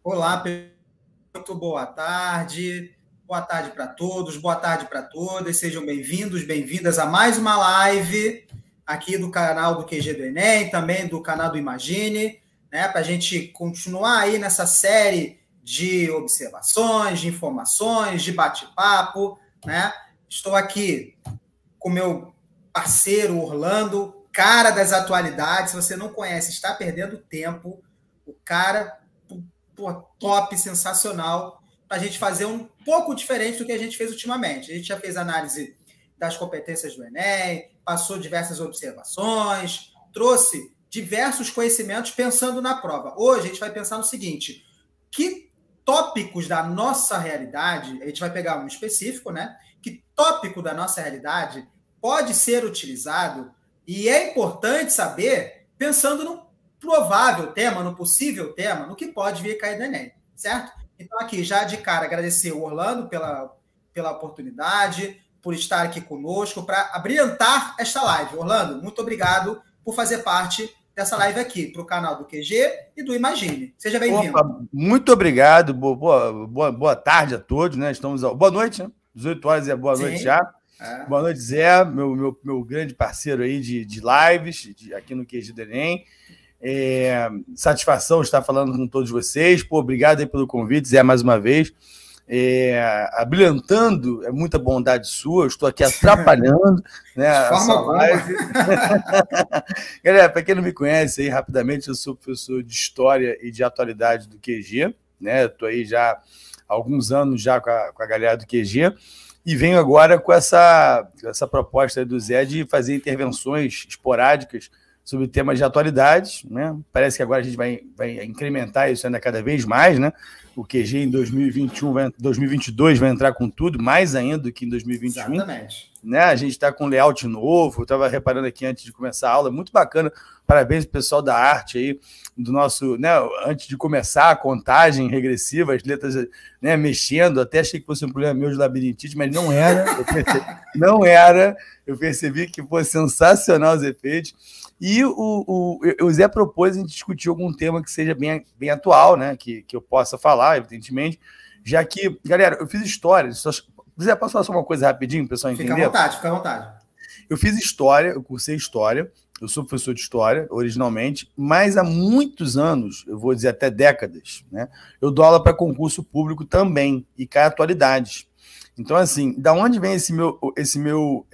Olá, muito boa tarde. Boa tarde para todos, boa tarde para todas. Sejam bem-vindos, bem-vindas a mais uma live aqui do canal do QG do Enem, também do canal do Imagine, né? Para a gente continuar aí nessa série de observações, de informações, de bate-papo, né? Estou aqui com meu parceiro Orlando, cara das atualidades. Se você não conhece, está perdendo tempo. O cara, pô, top, sensacional, para a gente fazer um pouco diferente do que a gente fez ultimamente. A gente já fez análise das competências do Enem, passou diversas observações, trouxe diversos conhecimentos pensando na prova. Hoje a gente vai pensar no seguinte: que tópicos da nossa realidade, a gente vai pegar um específico, né? Que tópico da nossa realidade pode ser utilizado, e é importante saber, pensando no provável tema, no possível tema, no que pode vir a cair do Enem, certo? Então, aqui, já de cara, agradecer o Orlando pela oportunidade, por estar aqui conosco, para abrilhantar esta live. Orlando, muito obrigado por fazer parte dessa live aqui, para o canal do QG e do Imagine. Seja bem-vindo. Muito obrigado, boa tarde a todos, né? Boa noite, né? 18 horas é boa noite já. Boa noite, Zé, meu grande parceiro aí de lives, aqui no QG do Enem. Satisfação estar falando com todos vocês. Obrigado aí pelo convite, Zé, mais uma vez. Abrilhantando, é muita bondade sua. Eu estou aqui atrapalhando, né, a sua live. Galera, para quem não me conhece aí, rapidamente, eu sou professor de História e de Atualidade do QG, né? Estou aí já há alguns anos já com a galera do QG. E venho agora com essa proposta do Zé de fazer intervenções esporádicas sobre temas de atualidades, né? Parece que agora a gente vai incrementar isso ainda cada vez mais, né? O QG em 2022 vai entrar com tudo, mais ainda do que em 2021. Exatamente. Né? A gente está com layout novo, eu estava reparando aqui antes de começar a aula, muito bacana. Parabéns para o pessoal da arte aí, do nosso, né? Antes de começar a contagem regressiva, as letras, né, mexendo, até achei que fosse um problema meu de labirintite, mas não era. Não era. Eu percebi que foi sensacional os efeitos. E o Zé propôs a gente discutir algum tema que seja bem atual, né? Que eu possa falar, evidentemente, já que, galera, eu fiz história. Zé, posso falar só uma coisa rapidinho, para o pessoal entender? Fica à vontade. Eu fiz história, eu cursei história, eu sou professor de história, originalmente, mas há muitos anos, eu vou dizer até décadas, né? Eu dou aula para concurso público também, e cai atualidades. Então, assim, da onde vem esse meu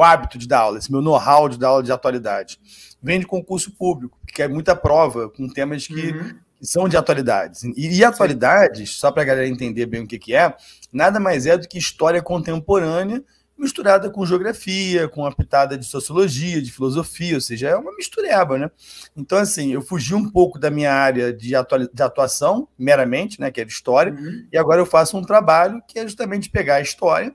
hábito de dar aula, esse meu know-how de dar aula de atualidade? Vem de concurso público, que é muita prova com temas que são de atualidades. E atualidades, só para a galera entender bem o que é, nada mais é do que história contemporânea misturada com geografia, com uma pitada de sociologia, de filosofia, ou seja, é uma mistureba, né? Então, assim, eu fugi um pouco da minha área de atuação, meramente, né, que era história, e agora eu faço um trabalho que é justamente pegar a história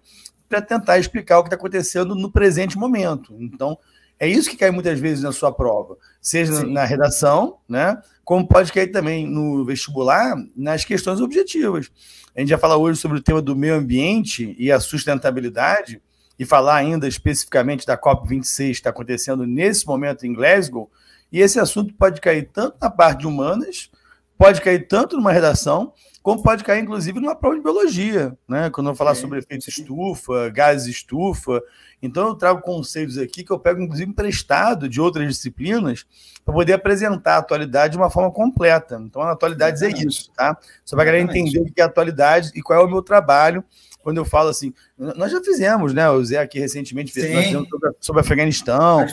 para tentar explicar o que está acontecendo no presente momento. Então, é isso que cai muitas vezes na sua prova, seja na redação, né, como pode cair também no vestibular, nas questões objetivas. A gente vai falar hoje sobre o tema do meio ambiente e a sustentabilidade, e falar ainda especificamente da COP26 que está acontecendo nesse momento em Glasgow, e esse assunto pode cair tanto na parte de humanas, pode cair tanto numa redação, como pode cair, inclusive, numa prova de biologia, né? Quando eu falar sobre efeitos estufa, gases estufa. Então, eu trago conceitos aqui que eu pego, inclusive, emprestado de outras disciplinas para poder apresentar a atualidade de uma forma completa. Então, a atualidade é isso, tá? Só para a galera entender o que é atualidade e qual é o meu trabalho. Quando eu falo assim, nós já fizemos, né? O Zé aqui recentemente fez sobre Afeganistão.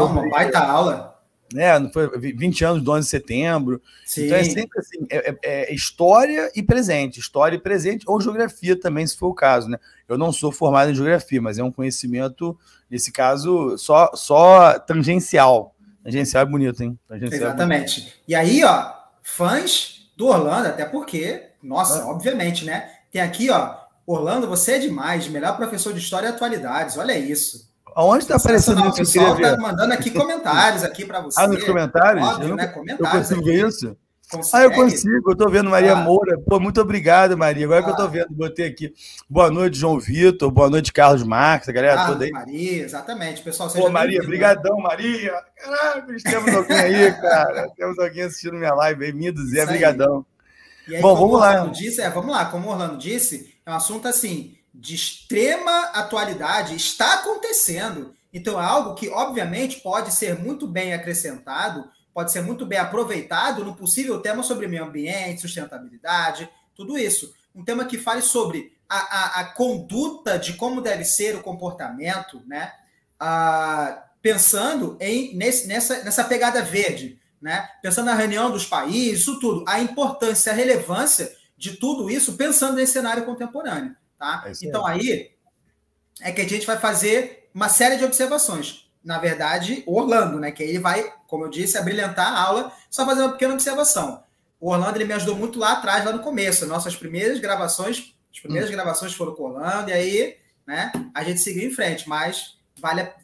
Uma baita aula. Né? Foi 20 anos do 11 de setembro. Sim. Então é sempre assim, história e presente, ou geografia também, se for o caso, né? Eu não sou formado em geografia, mas é um conhecimento, nesse caso, só tangencial. Tangencial é bonito, hein? Tangencial exatamente. É bonito. E aí, ó, fãs do Orlando, até porque, nossa, obviamente, né? Tem aqui, ó, Orlando, você é demais, melhor professor de História e Atualidades, olha isso. Aonde está aparecendo isso? O pessoal está mandando aqui comentários aqui para você. Nos comentários? Óbvio, né? Comentários. Eu consigo ver isso? Consegue? Eu consigo. Eu estou vendo Maria Moura. Pô, muito obrigado, Maria. Agora que eu estou vendo, botei aqui. Boa noite, João Vitor. Boa noite, Carlos Marques. A galera toda aí. Maria, exatamente. Pessoal, seja Maria, brigadão, Maria. Caraca, temos alguém aí, cara. Temos alguém assistindo minha live aí, minha do Zé, brigadão. E aí, Bom, vamos lá. Vamos lá, como o Orlando disse, é um assunto assim de extrema atualidade, está acontecendo. Então, é algo que, obviamente, pode ser muito bem acrescentado, pode ser muito bem aproveitado no possível tema sobre meio ambiente, sustentabilidade, tudo isso. Um tema que fale sobre a conduta de como deve ser o comportamento, né? Pensando nessa pegada verde, né? Pensando na reunião dos países, isso tudo, a importância, a relevância de tudo isso, pensando nesse cenário contemporâneo. Tá? Então, aí é que a gente vai fazer uma série de observações. Na verdade, o Orlando, né? Que ele vai, como eu disse, abrilhantar a aula, só fazer uma pequena observação. O Orlando ele me ajudou muito lá atrás, lá no começo. Nossas primeiras gravações, foram com o Orlando, e aí, né, a gente seguiu em frente, mas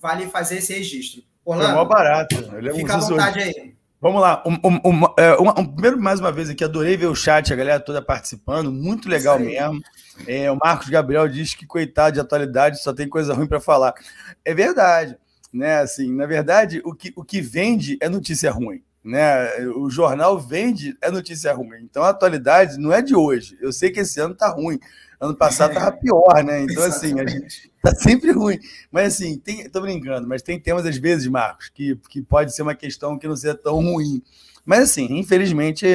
vale fazer esse registro. Orlando, foi mó barato. Fica à vontade aí. Vamos lá. Primeiro, mais uma vez aqui, adorei ver o chat, a galera toda participando, muito legal mesmo. O Marcos Gabriel diz que, coitado de atualidade, só tem coisa ruim para falar. É verdade, né? Assim, na verdade, o que vende é notícia ruim, né? O jornal vende é notícia ruim. Então, a atualidade não é de hoje. Eu sei que esse ano tá ruim. Ano passado estava pior, né? Então, assim, a gente tá sempre ruim. Mas, assim, tô brincando, mas tem temas, às vezes, Marcos, que pode ser uma questão que não seja tão ruim. Mas, assim, infelizmente,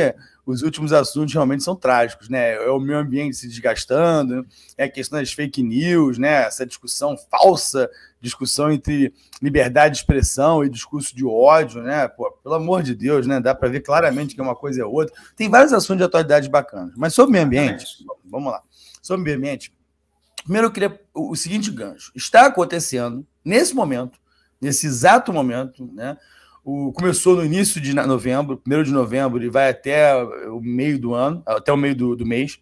os últimos assuntos realmente são trágicos, né? É o meio ambiente se desgastando, é a questão das fake news, né? Essa discussão falsa, discussão entre liberdade de expressão e discurso de ódio, né? Pô, pelo amor de Deus, né? Dá para ver claramente que uma coisa é outra. Tem vários assuntos de atualidade bacanas. Mas sobre o meio ambiente, vamos lá. Sobre o meio ambiente, primeiro eu queria o seguinte gancho. Está acontecendo, nesse momento, nesse exato momento, né? Começou no início de novembro, 1º de novembro, e vai até o meio do ano, até o meio do mês,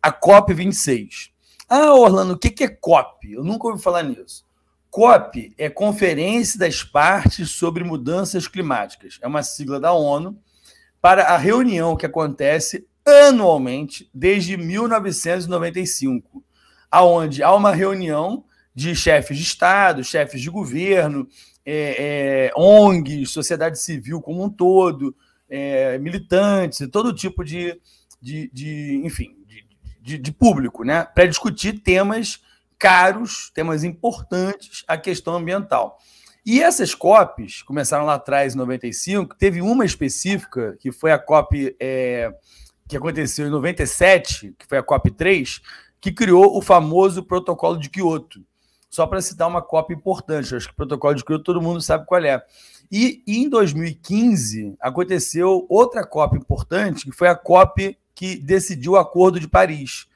a COP26. Ah, Orlando, o que é COP? Eu nunca ouvi falar nisso. COP é Conferência das Partes sobre Mudanças Climáticas. É uma sigla da ONU para a reunião que acontece anualmente desde 1995, aonde há uma reunião de chefes de Estado, chefes de governo, ONGs, sociedade civil como um todo, militantes, todo tipo de público, né, para discutir temas caros, temas importantes, a questão ambiental. E essas COPs começaram lá atrás, em 95, teve uma específica, que foi a COP que aconteceu em 97, que foi a COP3, que criou o famoso Protocolo de Quioto. Só para citar uma COP importante, acho que o Protocolo de Quioto todo mundo sabe qual é. E em 2015 aconteceu outra COP importante, que foi a COP que decidiu o Acordo de Paris.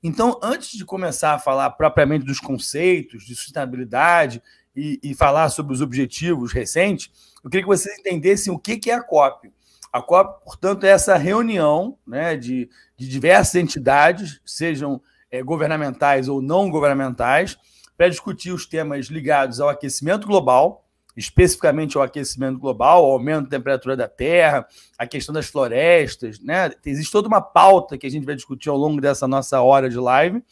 Então, antes de começar a falar propriamente dos conceitos de sustentabilidade e falar sobre os objetivos recentes, eu queria que vocês entendessem o que é a COP. A COP, portanto, é essa reunião, né, de diversas entidades, sejam governamentais ou não governamentais, para discutir os temas ligados ao aquecimento global, especificamente ao aquecimento global, ao aumento da temperatura da Terra, a questão das florestas, né? Existe toda uma pauta que a gente vai discutir ao longo dessa nossa hora de live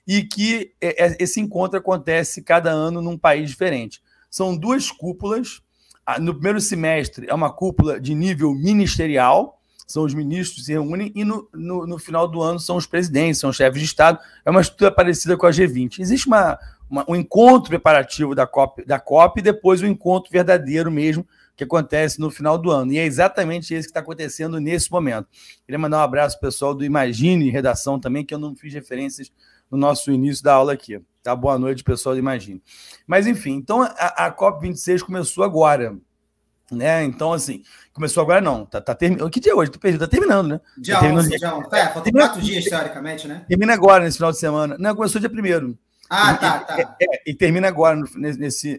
e que esse encontro acontece cada ano num país diferente. São duas cúpulas. No primeiro semestre é uma cúpula de nível ministerial, são os ministros que se reúnem, e no final do ano são os presidentes, são os chefes de Estado. É uma estrutura parecida com a G20. Existe um encontro preparativo da COP e depois o encontro verdadeiro mesmo, que acontece no final do ano. E é exatamente isso que está acontecendo nesse momento. Queria mandar um abraço ao pessoal do Imagine Redação também, que eu não fiz referências no nosso início da aula aqui. Tá? Boa noite, pessoal do Imagine. Mas, enfim, então a COP26 começou agora. Né? Então, assim, começou agora não. Tá terminando. Que dia é hoje? Tô perdido. Tá terminando, né? Dia 11. Faltam 4 dias, teoricamente, né? Termina agora, nesse final de semana. Não, começou dia 1º. Tá. E termina agora, nesse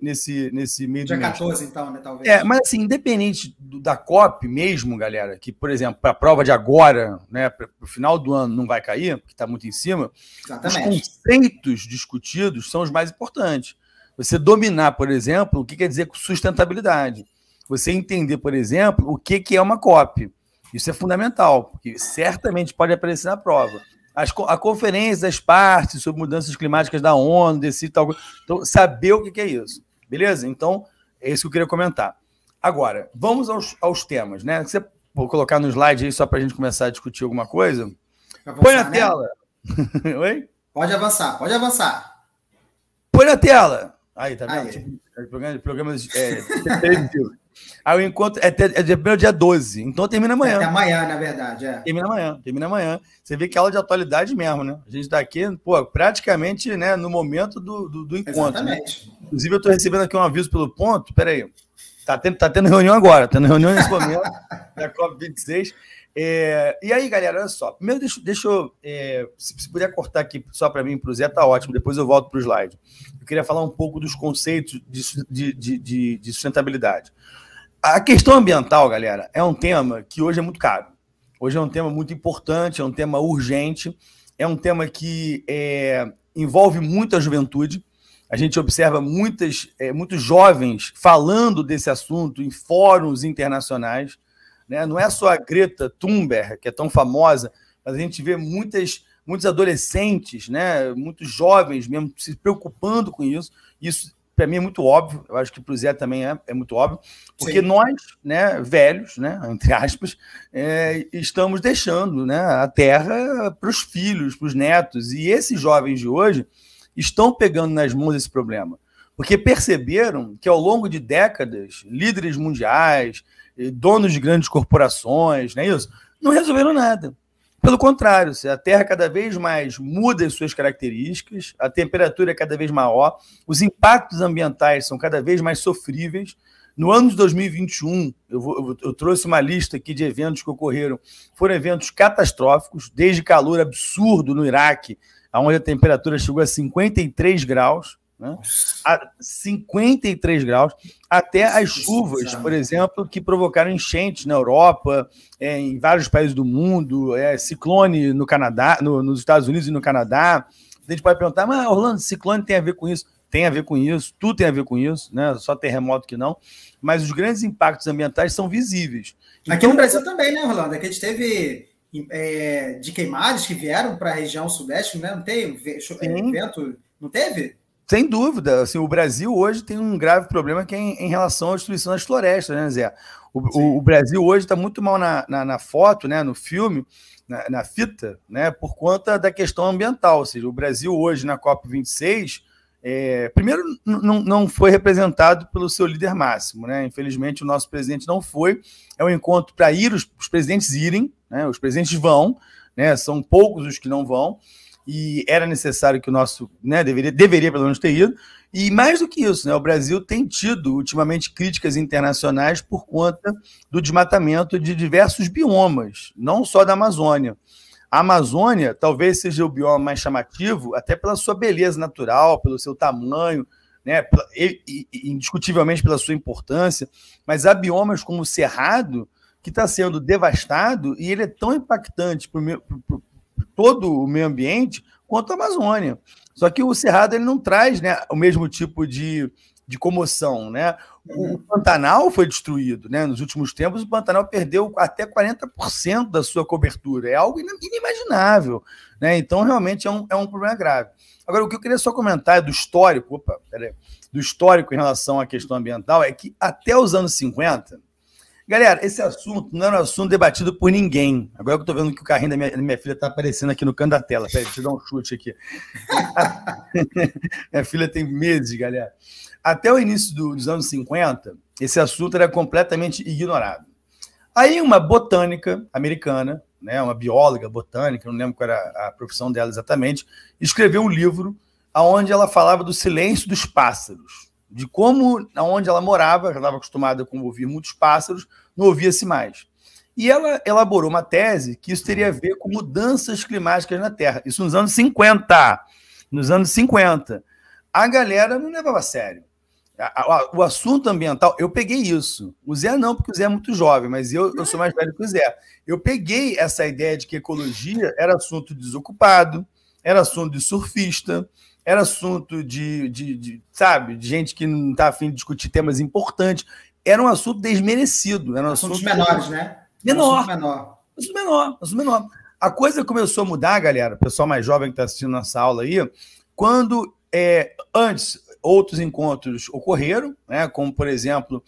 meio dia do mês. 14, então, né, talvez. Mas assim, independente da COP mesmo, galera, que, por exemplo, para a prova de agora, né, para o final do ano não vai cair, porque está muito em cima, exatamente. Os conceitos discutidos são os mais importantes. Você dominar, por exemplo, o que quer dizer sustentabilidade. Você entender, por exemplo, o que é uma COP. Isso é fundamental, porque certamente pode aparecer na prova. A conferência das partes sobre mudanças climáticas da ONU, decide tal coisa. Então, saber o que é isso. Beleza? Então, é isso que eu queria comentar. Agora, vamos aos temas, né? Você vou colocar no slide aí só para a gente começar a discutir alguma coisa. Põe na tela. Oi? Pode avançar, pode avançar. Põe na tela. Aí, tá vendo? Tipo, programas televisivos. Aí o encontro é dia 12, então termina amanhã. Até amanhã, na verdade, Termina amanhã. Você vê que é aula de atualidade mesmo, né? A gente está aqui, pô, praticamente, né, no momento do encontro. Exatamente. Né? Inclusive, eu estou recebendo aqui um aviso pelo ponto, peraí, tá tendo reunião agora, tendo reunião nesse momento, da COP26. E aí, galera, olha só. Primeiro, deixa eu. Se puder cortar aqui só para mim, para o Zé, tá ótimo. Depois eu volto para o slide. Eu queria falar um pouco dos conceitos de sustentabilidade. A questão ambiental, galera, é um tema que hoje é muito caro. Hoje é um tema muito importante, é um tema urgente, é um tema que envolve muito a juventude. A gente observa muitos jovens falando desse assunto em fóruns internacionais. Né? Não é só a Greta Thunberg, que é tão famosa, mas a gente vê muitos adolescentes, né? Muitos jovens mesmo se preocupando com isso. Isso, para mim, é muito óbvio. Eu acho que para o Zé também é muito óbvio. Porque Sim. Nós, né, velhos, né, entre aspas, estamos deixando, né, a terra para os filhos, para os netos. E esses jovens de hoje estão pegando nas mãos esse problema. Porque perceberam que, ao longo de décadas, líderes mundiais, donos de grandes corporações, não é isso? Não resolveram nada. Pelo contrário, a Terra cada vez mais muda as suas características, a temperatura é cada vez maior, os impactos ambientais são cada vez mais sofríveis. No ano de 2021, eu trouxe uma lista aqui de eventos que ocorreram. Foram eventos catastróficos, desde calor absurdo no Iraque, onde a temperatura chegou a 53 graus, né? A 53 graus, até as chuvas, por exemplo, que provocaram enchentes na Europa, em vários países do mundo, ciclone no Canadá, nos Estados Unidos e no Canadá. A gente pode perguntar, mas Orlando, ciclone tem a ver com isso? Tem a ver com isso, tudo tem a ver com isso, né? Só terremoto que não. Mas os grandes impactos ambientais são visíveis. Aqui no Brasil também, né, Orlando? Aqui a gente teve de queimadas que vieram para a região sudeste, né? Não teve evento? Não teve? Sem dúvida. Assim, o Brasil hoje tem um grave problema que é em relação à destruição das florestas, né, Zé? O Brasil hoje está muito mal na foto, né, no filme, na fita, né, por conta da questão ambiental. Ou seja, o Brasil hoje na COP26, primeiro, não foi representado pelo seu líder máximo, né? Infelizmente, o nosso presidente não foi. É um encontro para os presidentes irem, né? Os presidentes vão, né? São poucos os que não vão. E era necessário que o nosso, né, deveria pelo menos ter ido, e mais do que isso, né, o Brasil tem tido ultimamente críticas internacionais por conta do desmatamento de diversos biomas, não só da Amazônia. A Amazônia talvez seja o bioma mais chamativo, até pela sua beleza natural, pelo seu tamanho, né, indiscutivelmente pela sua importância, mas há biomas como o Cerrado, que está sendo devastado, e ele é tão impactante para todo o meio ambiente quanto a Amazônia. Só que o Cerrado ele não traz, né, o mesmo tipo de comoção. Né? O Pantanal foi destruído. Né? Nos últimos tempos, o Pantanal perdeu até 40% da sua cobertura. É algo inimaginável. Né? Então, realmente, é um problema grave. Agora, o que eu queria só comentar é do histórico, do histórico em relação à questão ambiental, é que até os anos 50... Galera, esse assunto não era um assunto debatido por ninguém. Agora que eu estou vendo que o carrinho da minha filha está aparecendo aqui no canto da tela. Peraí, deixa eu dar um chute aqui. Minha filha tem meses, galera. Até o início dos anos 50, esse assunto era completamente ignorado. Aí uma botânica americana, né, uma bióloga botânica, não lembro qual era a profissão dela exatamente, escreveu um livro onde ela falava do silêncio dos pássaros. De como, onde ela morava, ela estava acostumada com ouvir muitos pássaros, não ouvia-se mais. E ela elaborou uma tese que isso teria a ver com mudanças climáticas na Terra. Isso nos anos 50. Nos anos 50. A galera não levava a sério. O assunto ambiental, eu peguei isso. O Zé não, porque o Zé é muito jovem, mas eu sou mais velho que o Zé. Eu peguei essa ideia de que ecologia era assunto de desocupado, era assunto de surfista, era assunto sabe, de gente que não está a fim de discutir temas importantes. Era um assunto desmerecido. Era um assuntos menores, né? Menor. A coisa começou a mudar, galera, o pessoal mais jovem que está assistindo nossa aula aí, quando antes outros encontros ocorreram, né, como, por exemplo,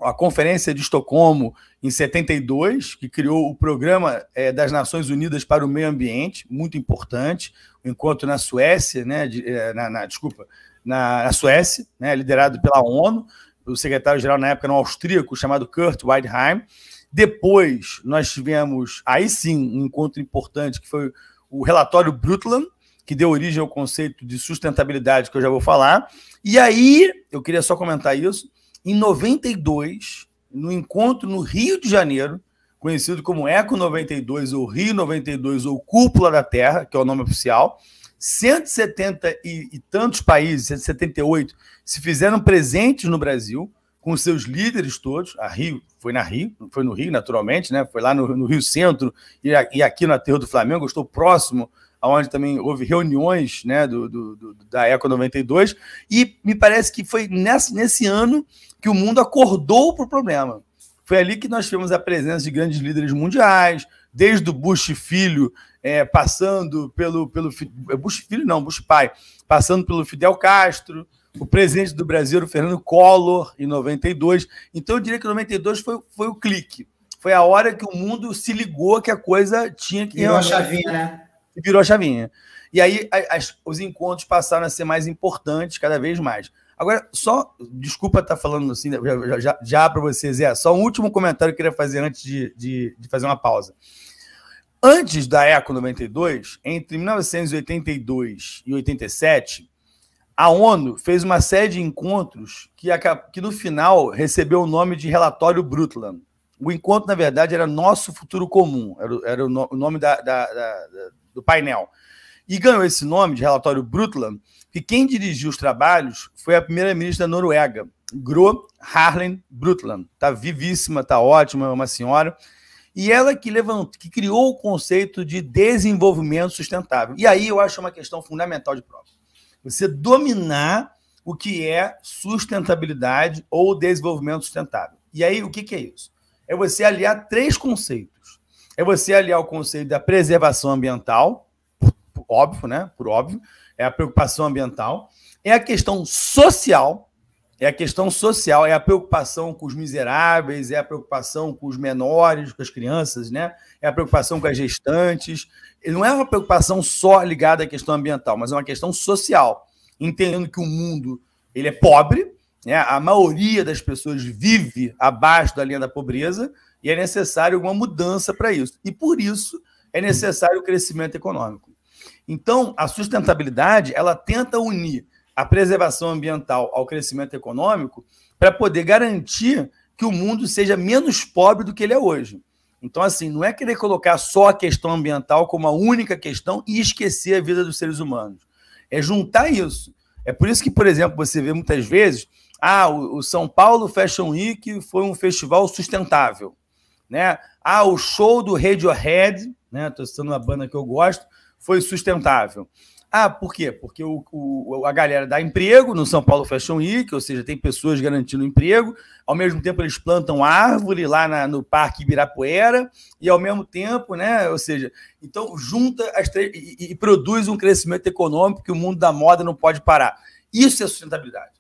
a Conferência de Estocolmo, em 72, que criou o Programa das Nações Unidas para o Meio Ambiente, muito importante, o encontro na Suécia, né, na Suécia, né, liderado pela ONU, o secretário-geral na época era um austríaco chamado Kurt Waldheim. Depois, nós tivemos, aí sim, um encontro importante, que foi o relatório Brundtland, que deu origem ao conceito de sustentabilidade, que eu já vou falar. E aí, eu queria só comentar isso, em 92, no encontro no Rio de Janeiro, conhecido como Eco 92, ou Rio 92, ou Cúpula da Terra, que é o nome oficial, 170 e tantos países, 178, se fizeram presentes no Brasil, com seus líderes todos. A Rio, foi no Rio, naturalmente, né? Foi lá no Rio Centro e aqui no Aterro do Flamengo. Eu estou próximo, onde também houve reuniões, né, da Eco 92, e me parece que foi nesse ano que o mundo acordou para o problema. Foi ali que nós tivemos a presença de grandes líderes mundiais, desde o Bush filho, passando pelo Bush filho não, Bush pai, passando pelo Fidel Castro, o presidente do Brasil, o Fernando Collor, em 92. Então, eu diria que 92 foi o clique. Foi a hora que o mundo se ligou que a coisa tinha que... Virou a chavinha, né? Virou a chavinha. E aí os encontros passaram a ser mais importantes cada vez mais. Agora, só... Desculpa estar falando assim, já para vocês, só um último comentário que eu queria fazer antes de fazer uma pausa. Antes da Eco 92, entre 1982 e 87, a ONU fez uma série de encontros que no final recebeu o nome de Relatório Brundtland. O encontro, na verdade, era Nosso Futuro Comum, era o nome do painel. E ganhou esse nome de Relatório Brundtland, que quem dirigiu os trabalhos foi a primeira-ministra da Noruega, Gro Harlem Brundtland. Está vivíssima, está ótima, é uma senhora. E ela que criou o conceito de desenvolvimento sustentável. E aí eu acho uma questão fundamental de prova. Você dominar o que é sustentabilidade ou desenvolvimento sustentável. E aí, o que é isso? É você aliar três conceitos. É você aliar o conceito da preservação ambiental, óbvio, né? Por óbvio, é a preocupação ambiental. É a questão social, é a preocupação com os miseráveis, é a preocupação com os menores, com as crianças, né? É a preocupação com as gestantes. Não é uma preocupação só ligada à questão ambiental, mas é uma questão social, entendendo que o mundo ele é pobre, né? A maioria das pessoas vive abaixo da linha da pobreza e é necessário uma mudança para isso. E, por isso, é necessário o crescimento econômico. Então, a sustentabilidade ela tenta unir a preservação ambiental ao crescimento econômico para poder garantir que o mundo seja menos pobre do que ele é hoje. Então, assim, não é querer colocar só a questão ambiental como a única questão e esquecer a vida dos seres humanos. É juntar isso. É por isso que, por exemplo, você vê muitas vezes, o São Paulo Fashion Week foi um festival sustentável, né? O show do Radiohead, né? Estou citando uma banda que eu gosto, foi sustentável. Por quê? Porque a galera dá emprego no São Paulo Fashion Week, ou seja, tem pessoas garantindo emprego, ao mesmo tempo eles plantam árvore lá no Parque Ibirapuera, e ao mesmo tempo, né? Ou seja, então junta as três e produz um crescimento econômico que o mundo da moda não pode parar. Isso é sustentabilidade.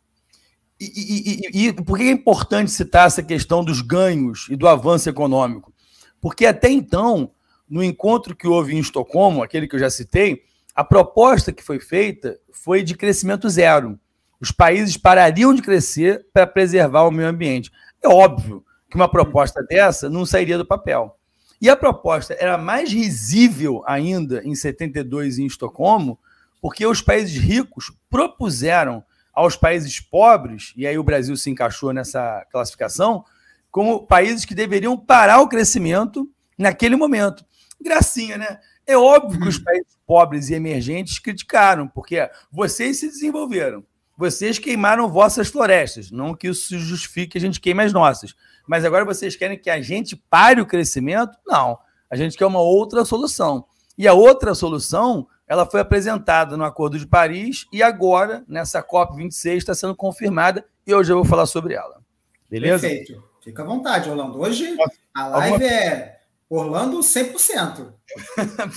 E por que é importante citar essa questão dos ganhos e do avanço econômico? Porque até então, no encontro que houve em Estocolmo, aquele que eu já citei, a proposta que foi feita foi de crescimento zero. Os países parariam de crescer para preservar o meio ambiente. É óbvio que uma proposta dessa não sairia do papel. E a proposta era mais risível ainda em 72 em Estocolmo, porque os países ricos propuseram aos países pobres, e aí o Brasil se encaixou nessa classificação, como países que deveriam parar o crescimento naquele momento. Gracinha, né? É óbvio que os países pobres e emergentes criticaram, porque vocês se desenvolveram, vocês queimaram vossas florestas, não que isso justifique que a gente queime as nossas, mas agora vocês querem que a gente pare o crescimento? Não, a gente quer uma outra solução. E a outra solução, ela foi apresentada no Acordo de Paris e agora, nessa COP26, está sendo confirmada e hoje eu vou falar sobre ela. Beleza? Perfeito. Fica à vontade, Orlando. Hoje a live é Orlando 100%.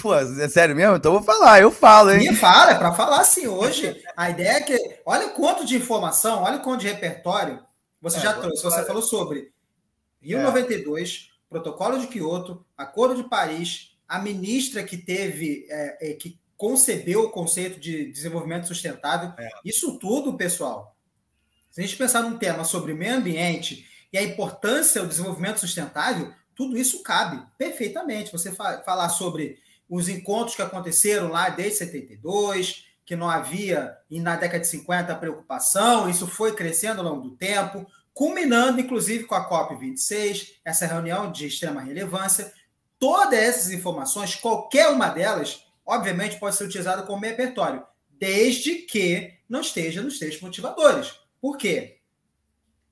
Pô, é sério mesmo? Então eu vou falar, eu falo, hein? Fala, é para falar sim. Hoje a ideia é que, olha o quanto de informação, olha o quanto de repertório. Você já trouxe, você falou sobre Rio 92, Protocolo de Quioto, Acordo de Paris, a ministra que teve, que concebeu o conceito de desenvolvimento sustentável. Isso tudo, pessoal, se a gente pensar num tema sobre meio ambiente e a importância do desenvolvimento sustentável, tudo isso cabe perfeitamente. Você falar sobre os encontros que aconteceram lá desde 72, que não havia, e na década de 50, preocupação, isso foi crescendo ao longo do tempo, culminando, inclusive, com a COP26, essa reunião de extrema relevância. Todas essas informações, qualquer uma delas, obviamente, pode ser utilizada como repertório, desde que não esteja nos textos motivadores. Por quê?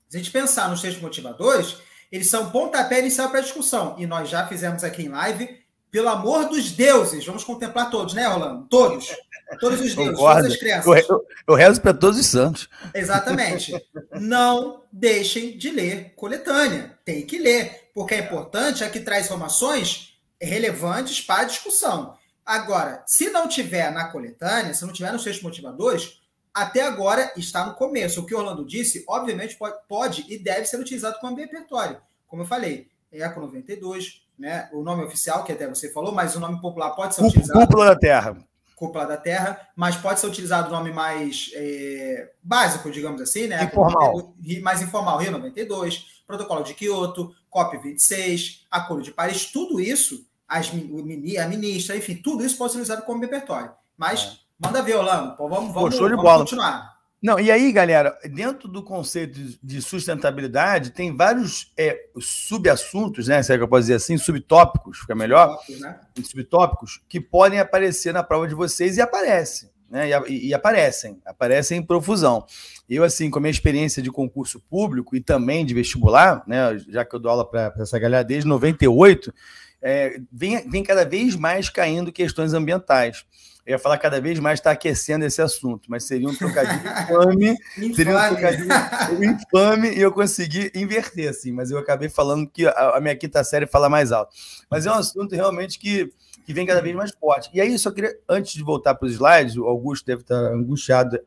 Se a gente pensar nos textos motivadores, eles são pontapé inicial para a discussão. E nós já fizemos aqui em live, pelo amor dos deuses, vamos contemplar todos, né, Rolando? Todos. Todos os deuses, todas as crianças. Eu rezo para todos os santos. Exatamente. Não deixem de ler coletânea. Tem que ler, porque é importante, é que traz informações relevantes para a discussão. Agora, se não tiver na coletânea, se não tiver nos textos motivadores, até agora está no começo. O que o Orlando disse, obviamente, pode e deve ser utilizado como repertório. Como eu falei, Eco 92, né? O nome oficial, que até você falou, mas o nome popular pode ser utilizado. Cúpula da Terra. Cúpula da Terra, mas pode ser utilizado o nome mais básico, digamos assim, né? Informal. Mais informal, Rio 92, Protocolo de Quioto, COP26, Acordo de Paris, tudo isso, a ministra, enfim, tudo isso pode ser usado como repertório. Mas manda ver, Orlando, vamos continuar. Não, e aí, galera, dentro do conceito de sustentabilidade, tem vários subassuntos, né? Se é que eu posso dizer assim, subtópicos, fica melhor? Subtópicos, que podem aparecer na prova de vocês e aparecem, né? E aparecem em profusão. Eu, assim, com a minha experiência de concurso público e também de vestibular, né? Já que eu dou aula para essa galera desde 98, vem cada vez mais caindo questões ambientais. Eu ia falar cada vez mais está aquecendo esse assunto, mas seria um trocadilho infame. Seria um trocadilho infame e eu consegui inverter, assim, mas eu acabei falando que a minha quinta série fala mais alto. Mas é um assunto realmente que vem cada vez mais forte. E aí, só queria, antes de voltar para os slides, o Augusto deve estar angustiado.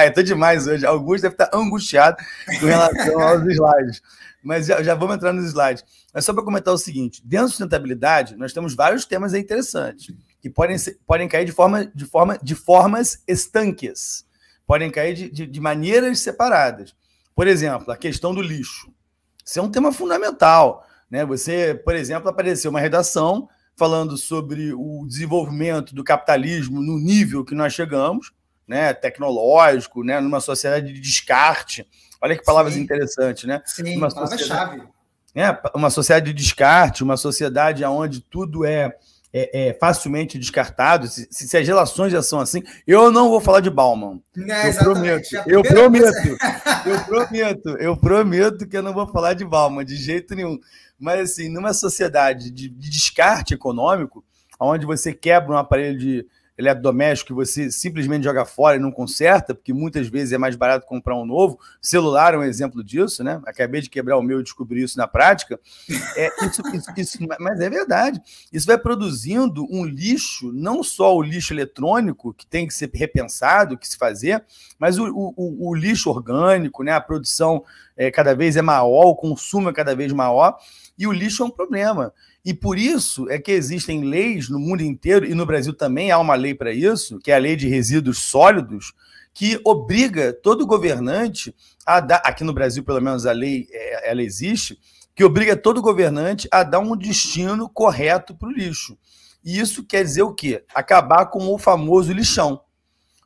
Estou demais hoje. Augusto deve estar angustiado com relação aos slides. Mas já vamos entrar nos slides. Mas só para comentar o seguinte, dentro da sustentabilidade, nós temos vários temas interessantes que podem cair de formas estanques, podem cair de maneiras separadas. Por exemplo, a questão do lixo. Isso é um tema fundamental, né? Você, por exemplo, apareceu uma redação falando sobre o desenvolvimento do capitalismo no nível que nós chegamos, né? Tecnológico, né? Numa sociedade de descarte. Olha que palavras interessantes, né? Sim, palavra-chave. Uma sociedade de descarte, uma sociedade onde tudo é facilmente descartado. Se as relações já são assim, eu não vou falar de Bauman. Eu prometo que eu não vou falar de Bauman, de jeito nenhum. Mas, assim, numa sociedade de descarte econômico, onde você quebra um aparelho de eletrodoméstico que você simplesmente joga fora e não conserta, porque muitas vezes é mais barato comprar um novo. Celular é um exemplo disso, né? Acabei de quebrar o meu e descobri isso na prática. Mas é verdade. Isso vai produzindo um lixo, não só o lixo eletrônico, que tem que ser repensado, que se fazer, mas o lixo orgânico, né? A produção cada vez é maior, o consumo é cada vez maior, e o lixo é um problema. E por isso é que existem leis no mundo inteiro, e no Brasil também há uma lei para isso, que é a Lei de Resíduos Sólidos, que obriga todo governante a dar, aqui no Brasil pelo menos a lei ela existe, que obriga todo governante a dar um destino correto para o lixo. E isso quer dizer o quê? Acabar com o famoso lixão.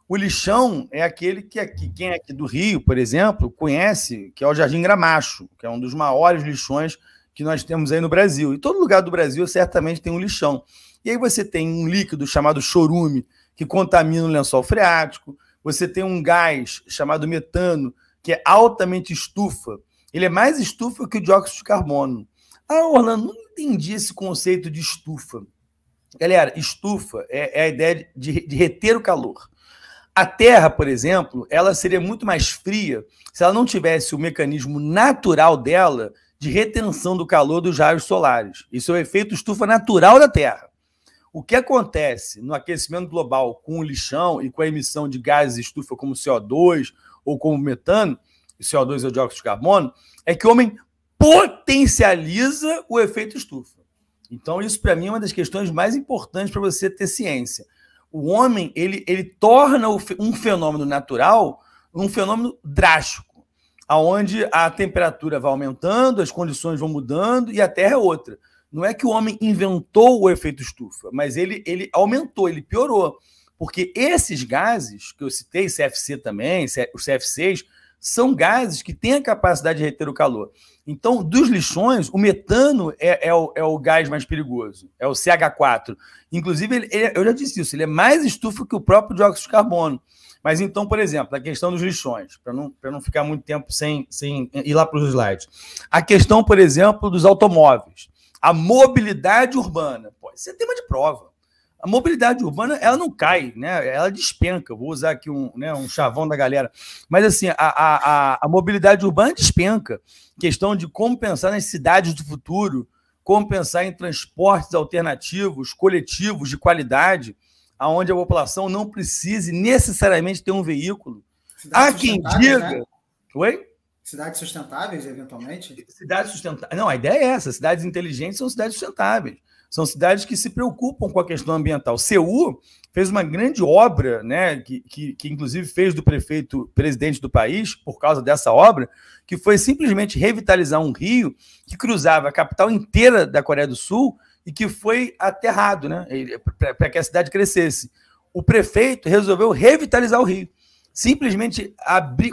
O lixão é aquele que quem é aqui do Rio, por exemplo, conhece, que é o Jardim Gramacho, que é um dos maiores lixões que nós temos aí no Brasil. E todo lugar do Brasil certamente tem um lixão. E aí você tem um líquido chamado chorume, que contamina o lençol freático. Você tem um gás chamado metano, que é altamente estufa. Ele é mais estufa que o dióxido de carbono. Orlando, não entendi esse conceito de estufa. Galera, estufa é a ideia de reter o calor. A Terra, por exemplo, ela seria muito mais fria se ela não tivesse o mecanismo natural dela de retenção do calor dos raios solares. Isso é o efeito estufa natural da Terra. O que acontece no aquecimento global com o lixão e com a emissão de gases estufa como CO2 ou como metano CO2 e o dióxido de carbono, é que o homem potencializa o efeito estufa. Então, isso, para mim, é uma das questões mais importantes para você ter ciência. O homem, ele torna um fenômeno natural um fenômeno drástico, onde a temperatura vai aumentando, as condições vão mudando e a Terra é outra. Não é que o homem inventou o efeito estufa, mas ele aumentou, ele piorou. Porque esses gases, que eu citei, CFC também, os CFCs, são gases que têm a capacidade de reter o calor. Então, dos lixões, o metano é o gás mais perigoso, é o CH4. Inclusive, eu já disse isso, ele é mais estufa que o próprio dióxido de carbono. Mas então, por exemplo, a questão dos lixões, para não ficar muito tempo sem ir lá para os slides. A questão, por exemplo, dos automóveis. A mobilidade urbana. Pô, isso é tema de prova. A mobilidade urbana, ela não cai, né? Ela despenca. Vou usar aqui um chavão da galera. Mas, assim, a mobilidade urbana despenca. Questão de como pensar nas cidades do futuro, como pensar em transportes alternativos, coletivos, de qualidade, onde a população não precise necessariamente ter um veículo. Há quem diga... Né? Oi? Cidades sustentáveis, eventualmente? Cidades sustentáveis. Não, a ideia é essa. Cidades inteligentes são cidades sustentáveis. São cidades que se preocupam com a questão ambiental. Seul fez uma grande obra, né, que inclusive fez do prefeito presidente do país, por causa dessa obra, que foi simplesmente revitalizar um rio que cruzava a capital inteira da Coreia do Sul e que foi aterrado, né, para que a cidade crescesse. O prefeito resolveu revitalizar o rio. Simplesmente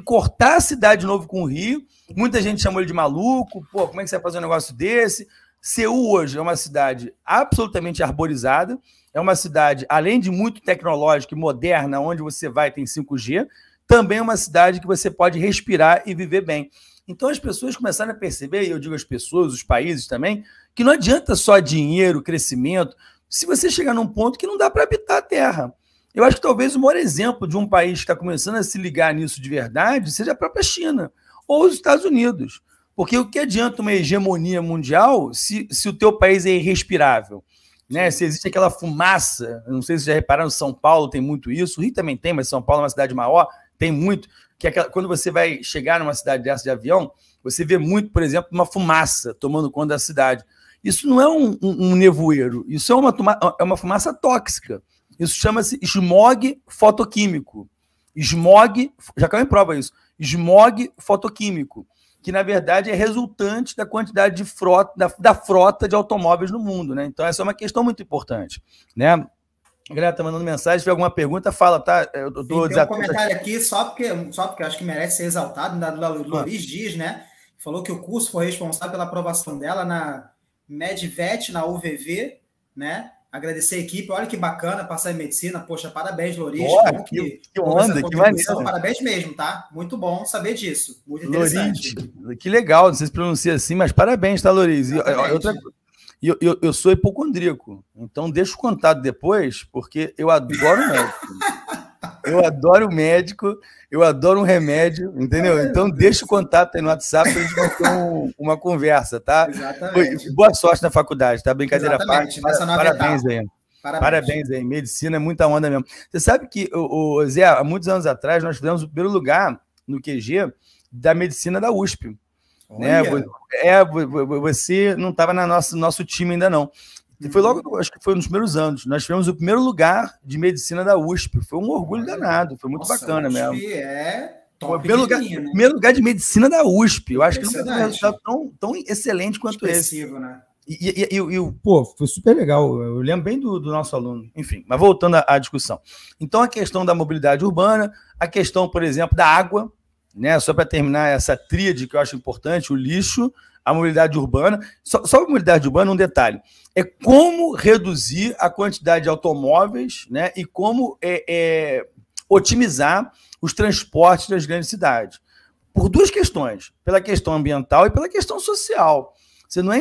cortar a cidade de novo com o rio. Muita gente chamou ele de maluco. Pô, como é que você vai fazer um negócio desse? Seul hoje é uma cidade absolutamente arborizada, é uma cidade, além de muito tecnológica e moderna, onde você vai tem 5G, também é uma cidade que você pode respirar e viver bem. Então as pessoas começaram a perceber, e eu digo as pessoas, os países também, que não adianta só dinheiro, crescimento, se você chegar num ponto que não dá para habitar a Terra. Eu acho que talvez o maior exemplo de um país que está começando a se ligar nisso de verdade seja a própria China ou os Estados Unidos. Porque o que adianta uma hegemonia mundial se o teu país é irrespirável? Né? Se existe aquela fumaça, não sei se já repararam, São Paulo tem muito isso, o Rio também tem, mas São Paulo é uma cidade maior, tem muito, que quando você vai chegar numa cidade dessa de avião, você vê muito, por exemplo, uma fumaça tomando conta da cidade. Isso não é um nevoeiro, isso é uma fumaça tóxica. Isso chama-se smog fotoquímico. Smog, já caiu em prova isso, smog fotoquímico, que, na verdade, é resultante da quantidade de da frota de automóveis no mundo, né? Então, essa é uma questão muito importante, né? A galera está mandando mensagem, se tiver alguma pergunta, fala, tá? Tem um comentário aqui, só porque eu acho que merece ser exaltado, da Loris Dias, né? Falou que o curso foi responsável pela aprovação dela na Medvet, na UVV, né? Agradecer a equipe, olha que bacana passar em medicina. Poxa, parabéns, Loris. Que onda, que maneiro. Parabéns mesmo, tá? Muito bom saber disso. Muito interessante. Loris, que legal, não sei se pronuncia assim, mas parabéns, tá, Loris? Eu sou hipocondríaco, então deixa o contato depois, porque eu adoro médico. Eu adoro médico, eu adoro um remédio, entendeu? Então deixa o contato aí no WhatsApp para a gente ter uma conversa, tá? Exatamente. Boa sorte na faculdade, tá? Brincadeira à parte. Parabéns aí. Parabéns aí. Medicina é muita onda mesmo. Você sabe que, Zé, há muitos anos atrás, nós fizemos o primeiro lugar no QG da medicina da USP. Né? Você não estava no nosso time ainda, não. Foi logo, acho que foi nos primeiros anos. Nós tivemos o primeiro lugar de medicina da USP. Foi um orgulho danado, foi muito bacana mesmo. Top, primeiro lugar de medicina da USP. Eu acho que nunca teve um resultado tão excelente quanto esse. Né? Pô, foi super legal. Eu lembro bem do nosso aluno. Enfim, mas voltando à discussão. Então, a questão da mobilidade urbana, a questão, por exemplo, da água, né? Só para terminar essa tríade que eu acho importante, o lixo, a mobilidade urbana. Só a mobilidade urbana, um detalhe. É como reduzir a quantidade de automóveis, né? E como otimizar os transportes das grandes cidades. Por duas questões. Pela questão ambiental e pela questão social.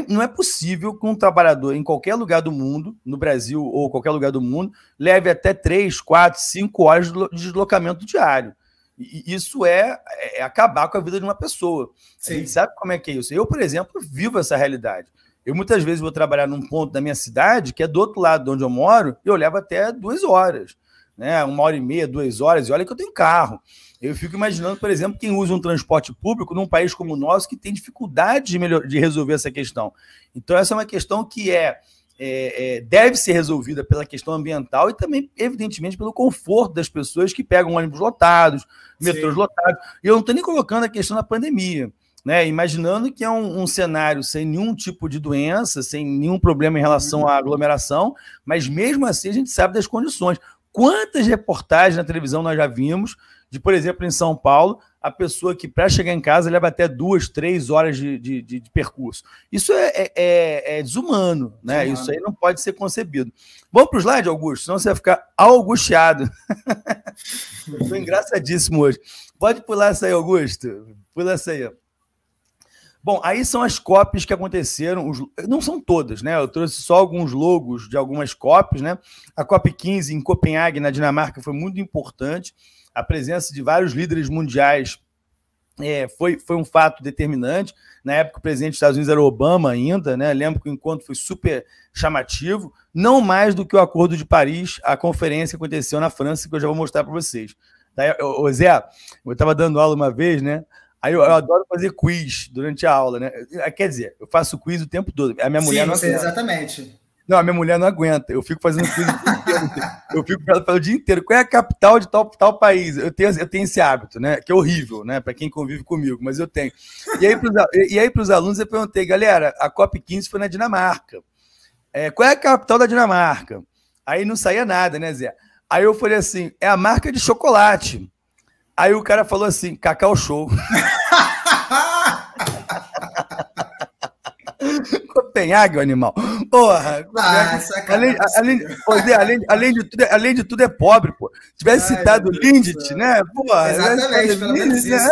Não é possível que um trabalhador em qualquer lugar do mundo, no Brasil ou qualquer lugar do mundo, leve até 3, 4, 5 horas de deslocamento diário. E isso é acabar com a vida de uma pessoa. Sim. A gente sabe como é que é isso. Eu, por exemplo, vivo essa realidade. Eu muitas vezes vou trabalhar num ponto da minha cidade, que é do outro lado de onde eu moro, e eu levo até 2 horas. né? 1h30, 2 horas, e olha que eu tenho carro. Eu fico imaginando, por exemplo, quem usa um transporte público num país como o nosso que tem dificuldade de resolver essa questão. Então, essa é uma questão que deve ser resolvida pela questão ambiental e também, evidentemente, pelo conforto das pessoas que pegam ônibus lotados, metrôs lotados. E eu não estou nem colocando a questão da pandemia, né? Imaginando que é um cenário sem nenhum tipo de doença, sem nenhum problema em relação à aglomeração, mas mesmo assim a gente sabe das condições. Quantas reportagens na televisão nós já vimos de, por exemplo, em São Paulo, a pessoa que, para chegar em casa, leva até 2, 3 horas de percurso. Isso é desumano, né? Isso aí não pode ser concebido. Vamos para o slide, Augusto? Senão você vai ficar angustiado. Estou engraçadíssimo hoje. Pode pular essa aí, Augusto. Pula essa aí. Bom, aí são as COPs que aconteceram, não são todas, né? Eu trouxe só alguns logos de algumas COPs, né? A COP15 em Copenhague, na Dinamarca, foi muito importante. A presença de vários líderes mundiais foi um fato determinante. Na época, o presidente dos Estados Unidos era Obama ainda, né? Lembro que o encontro foi super chamativo, não mais do que o Acordo de Paris, a conferência que aconteceu na França, que eu já vou mostrar para vocês. Daí, Zé, eu estava dando aula uma vez, né? Aí eu adoro fazer quiz durante a aula, né? Quer dizer, eu faço quiz o tempo todo. A minha mulher não aguenta. Exatamente. Não, a minha mulher não aguenta. Eu fico fazendo quiz o dia inteiro. Eu fico pelo dia inteiro. Qual é a capital de tal país? Eu tenho esse hábito, né? Que é horrível, né? Para quem convive comigo, mas eu tenho. E aí, para os alunos, eu perguntei, galera, a COP15 foi na Dinamarca. Qual é a capital da Dinamarca? Aí não saía nada, né, Zé? Aí eu falei assim, é a marca de chocolate. Aí o cara falou assim, Cacau Show. Copenhague, o animal. Porra. Além de tudo é pobre, pô. Se tivesse citado Lindt, né? Porra, exatamente, pelo menos isso.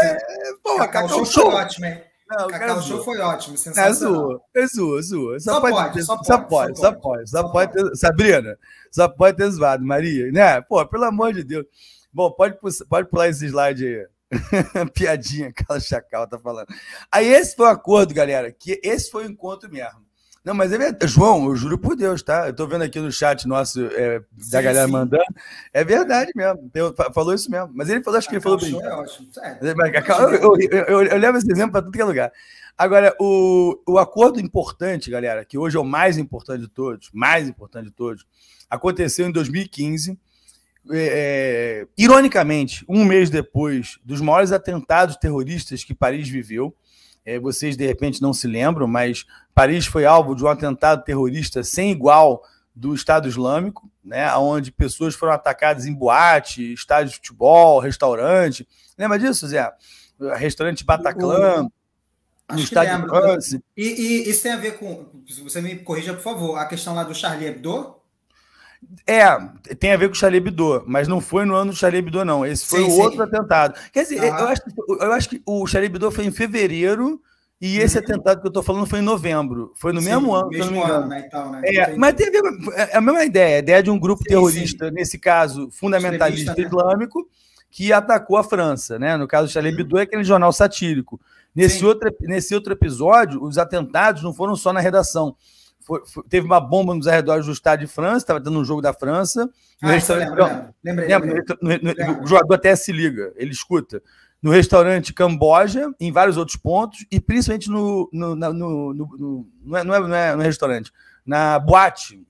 Porra, Cacau Show foi ótimo, hein? Não, Cacau Show foi ótimo, sensacional. Zoa. Só pode. Sabrina, só pode ter zoado, Maria, né? Pô, pelo amor de Deus. Bom, pode pular esse slide aí. Piadinha, Carlos Chacal tá falando. Aí esse foi o acordo, galera, que esse foi o encontro mesmo. Não, mas é verdade. João, eu juro por Deus, tá? Eu tô vendo aqui no chat nosso, da galera mandando. É verdade mesmo. Falou isso mesmo. Mas ele falou, acho que ele falou bem. É ótimo. Eu levo esse exemplo para tudo que é lugar. Agora, o acordo importante, galera, que hoje é o mais importante de todos, aconteceu em 2015. Ironicamente, um mês depois dos maiores atentados terroristas que Paris viveu. Vocês de repente não se lembram, mas Paris foi alvo de um atentado terrorista sem igual do Estado Islâmico, né, onde pessoas foram atacadas em boate, estádio de futebol, restaurante. Lembra disso, Zé? Restaurante Bataclan, no estádio de France. E isso tem a ver com, se você me corrija, por favor, a questão lá do Charlie Hebdo? Tem a ver com o Charlie Hebdo, mas não foi no ano do Charlie Hebdo, não. Esse foi outro atentado. Quer dizer, eu acho que o Charlie Hebdo foi em fevereiro e esse atentado que eu estou falando foi em novembro. Foi no mesmo ano, se eu não me engano. Né, então, né? Mas tem a mesma ideia. A ideia de um grupo terrorista, nesse caso, fundamentalista islâmico, que atacou a França. Né? No caso do Charlie Hebdo, é aquele jornal satírico. Nesse outro episódio, os atentados não foram só na redação. Teve uma bomba nos arredores do estádio de França, estava tendo um jogo da França. Lembrei. O jogador até se liga, ele escuta. No restaurante Camboja, em vários outros pontos, e principalmente não é restaurante, na boate,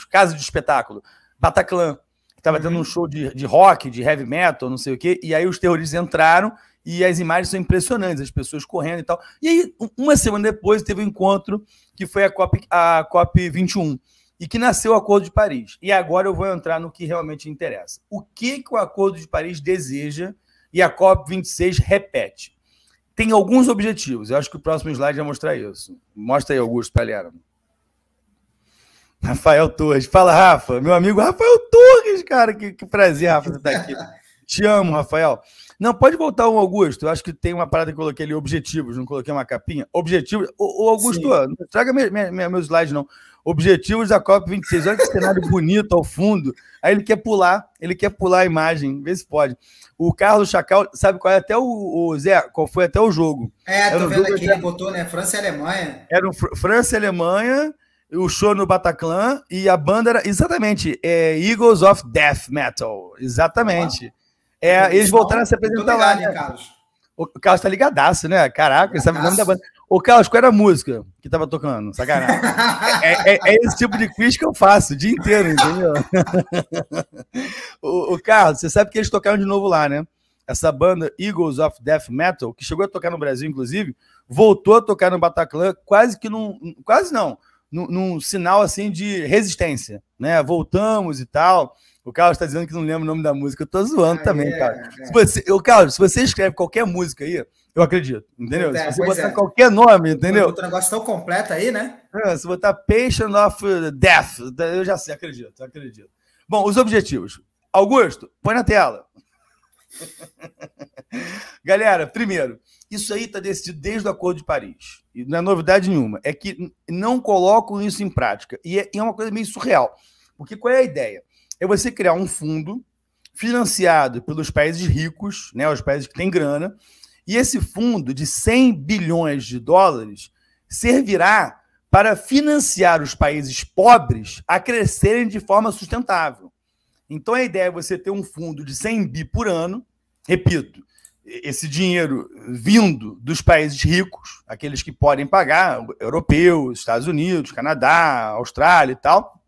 casa de espetáculo, Bataclan, que estava tendo um show de rock, de heavy metal, não sei o quê, e aí os terroristas entraram. E as imagens são impressionantes, as pessoas correndo e tal. E aí, uma semana depois, teve um encontro que foi a COP21, e que nasceu o Acordo de Paris. E agora eu vou entrar no que realmente interessa. O que o Acordo de Paris deseja e a COP26 repete? Tem alguns objetivos. Eu acho que o próximo slide vai mostrar isso. Mostra aí, Augusto, galera. Rafael Torres. Fala, Rafa. Meu amigo Rafael Torres, cara. Que prazer, Rafa, você estar aqui. Te amo, Rafael. Não, pode voltar o Augusto. Eu acho que tem uma parada que eu coloquei ali, objetivos. Não coloquei uma capinha. Objetivos. Ô Augusto, não traga meus slides, não. Objetivos da COP26. Olha que cenário bonito ao fundo. Aí ele quer pular a imagem. Vê se pode. O Carlos Chacal, sabe qual é até o Zé? Qual foi até o jogo? Tô vendo aqui, ele botou, né? França e Alemanha. Era França e Alemanha. o show no Bataclan e a banda era exatamente Eagles of Death Metal. Exatamente. Eles voltaram a se apresentar lá, né? Carlos. O Carlos tá ligadaço, né? Caraca, ele sabe o nome da banda. Ô, Carlos, qual era a música que tava tocando? Sacanagem. É esse tipo de quiz que eu faço o dia inteiro, entendeu? o Carlos, você sabe que eles tocaram de novo lá, né? Essa banda Eagles of Death Metal, que chegou a tocar no Brasil, inclusive, voltou a tocar no Bataclan, num sinal assim de resistência, né? Voltamos e tal. O Carlos está dizendo que não lembra o nome da música. Eu tô zoando também, Carlos. Carlos, se você escreve qualquer música aí, eu acredito, entendeu? Se você botar qualquer nome, entendeu? O negócio tão completo aí, né? Se botar Patient of Death, eu já sei, acredito. Bom, os objetivos. Augusto, põe na tela. Galera, primeiro, isso aí está decidido desde o Acordo de Paris. E não é novidade nenhuma. É que não colocam isso em prática. E é uma coisa meio surreal. Porque qual é a ideia? É você criar um fundo financiado pelos países ricos, né, os países que têm grana, e esse fundo de 100 bilhões de dólares servirá para financiar os países pobres a crescerem de forma sustentável. Então, a ideia é você ter um fundo de 100 bi por ano, repito, esse dinheiro vindo dos países ricos, aqueles que podem pagar, europeus, Estados Unidos, Canadá, Austrália e tal,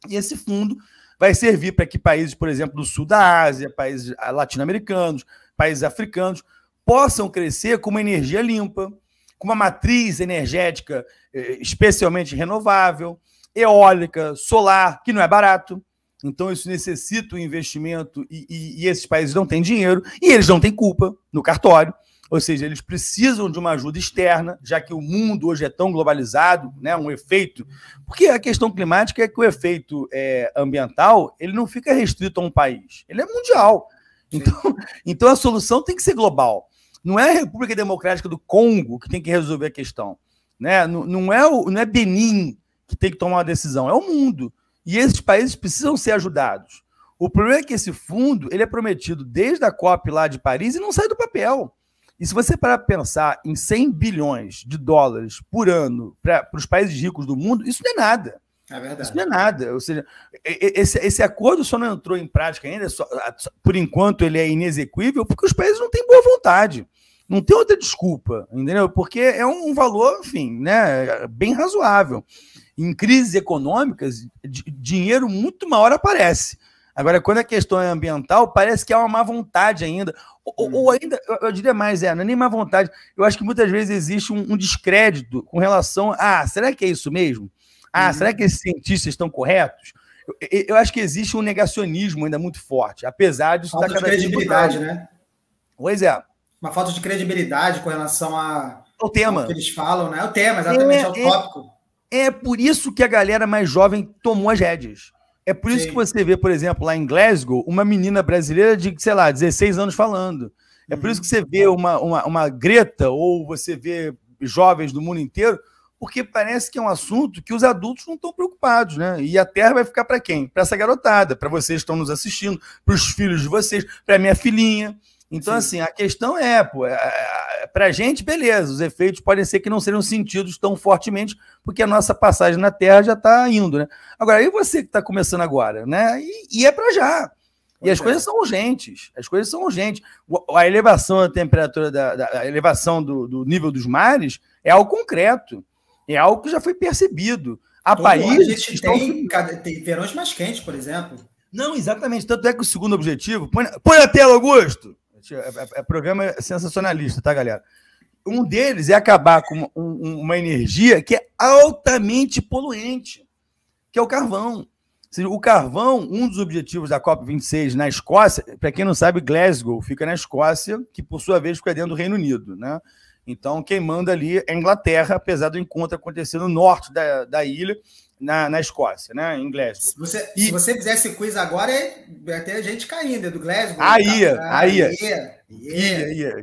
e esse fundo vai servir para que países, por exemplo, do sul da Ásia, países latino-americanos, países africanos, possam crescer com uma energia limpa, com uma matriz energética especialmente renovável, eólica, solar, que não é barato. Então, isso necessita um investimento e esses países não têm dinheiro e eles não têm culpa no cartório. Ou seja, eles precisam de uma ajuda externa, já que o mundo hoje é tão globalizado, né, um efeito... Porque a questão climática é que o efeito ambiental ele não fica restrito a um país, ele é mundial. Então, a solução tem que ser global. Não é a República Democrática do Congo que tem que resolver a questão. Né? Não é Benin que tem que tomar uma decisão, é o mundo. E esses países precisam ser ajudados. O problema é que esse fundo ele é prometido desde a COP lá de Paris e não sai do papel. E se você parar para pensar em 100 bilhões de dólares por ano para os países ricos do mundo, isso não é nada. É verdade. Isso não é nada. Ou seja, esse acordo só não entrou em prática ainda, por enquanto ele é inexequível, porque os países não têm boa vontade. Não tem outra desculpa, entendeu? Porque é um valor, enfim, né, bem razoável. Em crises econômicas, dinheiro muito maior aparece. Agora, quando a questão é ambiental, parece que há uma má vontade ainda. Ou ainda, eu diria mais, não é nem má vontade. Eu acho que muitas vezes existe um descrédito com relação a, será que é isso mesmo? Será que esses cientistas estão corretos? Eu acho que existe um negacionismo ainda muito forte, apesar disso estar cada vez mais credibilidade, né? Pois é. Uma falta de credibilidade com relação ao tema. Ao que eles falam, né? O tema, exatamente, é o tópico. É por isso que a galera mais jovem tomou as rédeas. É por isso que você vê, por exemplo, lá em Glasgow, uma menina brasileira de, sei lá, 16 anos falando. É por isso que você vê uma Greta, ou você vê jovens do mundo inteiro, porque parece que é um assunto que os adultos não estão preocupados, né? E a Terra vai ficar para quem? Para essa garotada, para vocês que estão nos assistindo, para os filhos de vocês, para minha filhinha. Então, assim, a questão para a gente, beleza, os efeitos podem ser que não seriam sentidos tão fortemente, porque a nossa passagem na Terra já está indo, né? Agora, e você que está começando agora, né? E é para já. E as coisas são urgentes. As coisas são urgentes. A elevação da temperatura, a elevação do nível dos mares é algo concreto. É algo que já foi percebido. Há países a gente tem verões mais quentes, por exemplo. Não, exatamente. Tanto é que o segundo objetivo... Põe na tela, Augusto! É programa sensacionalista, tá, galera? Um deles é acabar com uma energia que é altamente poluente, que é o carvão. Ou seja, o carvão, um dos objetivos da COP26 na Escócia, para quem não sabe, Glasgow fica na Escócia, que por sua vez fica dentro do Reino Unido, né? Então, quem manda ali é a Inglaterra, apesar do encontro acontecer no norte da ilha, na Escócia, né? Em Glasgow. Se você fizesse quiz agora, vai ter gente caindo do Glasgow. Aí.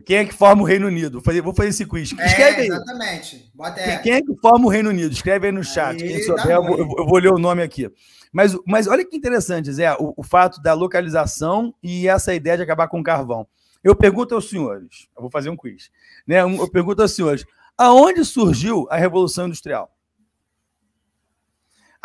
Quem é que forma o Reino Unido? Vou fazer esse quiz. Escreve aí. Exatamente. Bota aí. Quem é que forma o Reino Unido? Escreve aí no chat. Quem souber, eu vou ler o nome aqui. Mas olha que interessante, Zé, o fato da localização e essa ideia de acabar com o carvão. Eu pergunto aos senhores, eu vou fazer um quiz, né? Eu pergunto aos senhores, aonde surgiu a Revolução Industrial?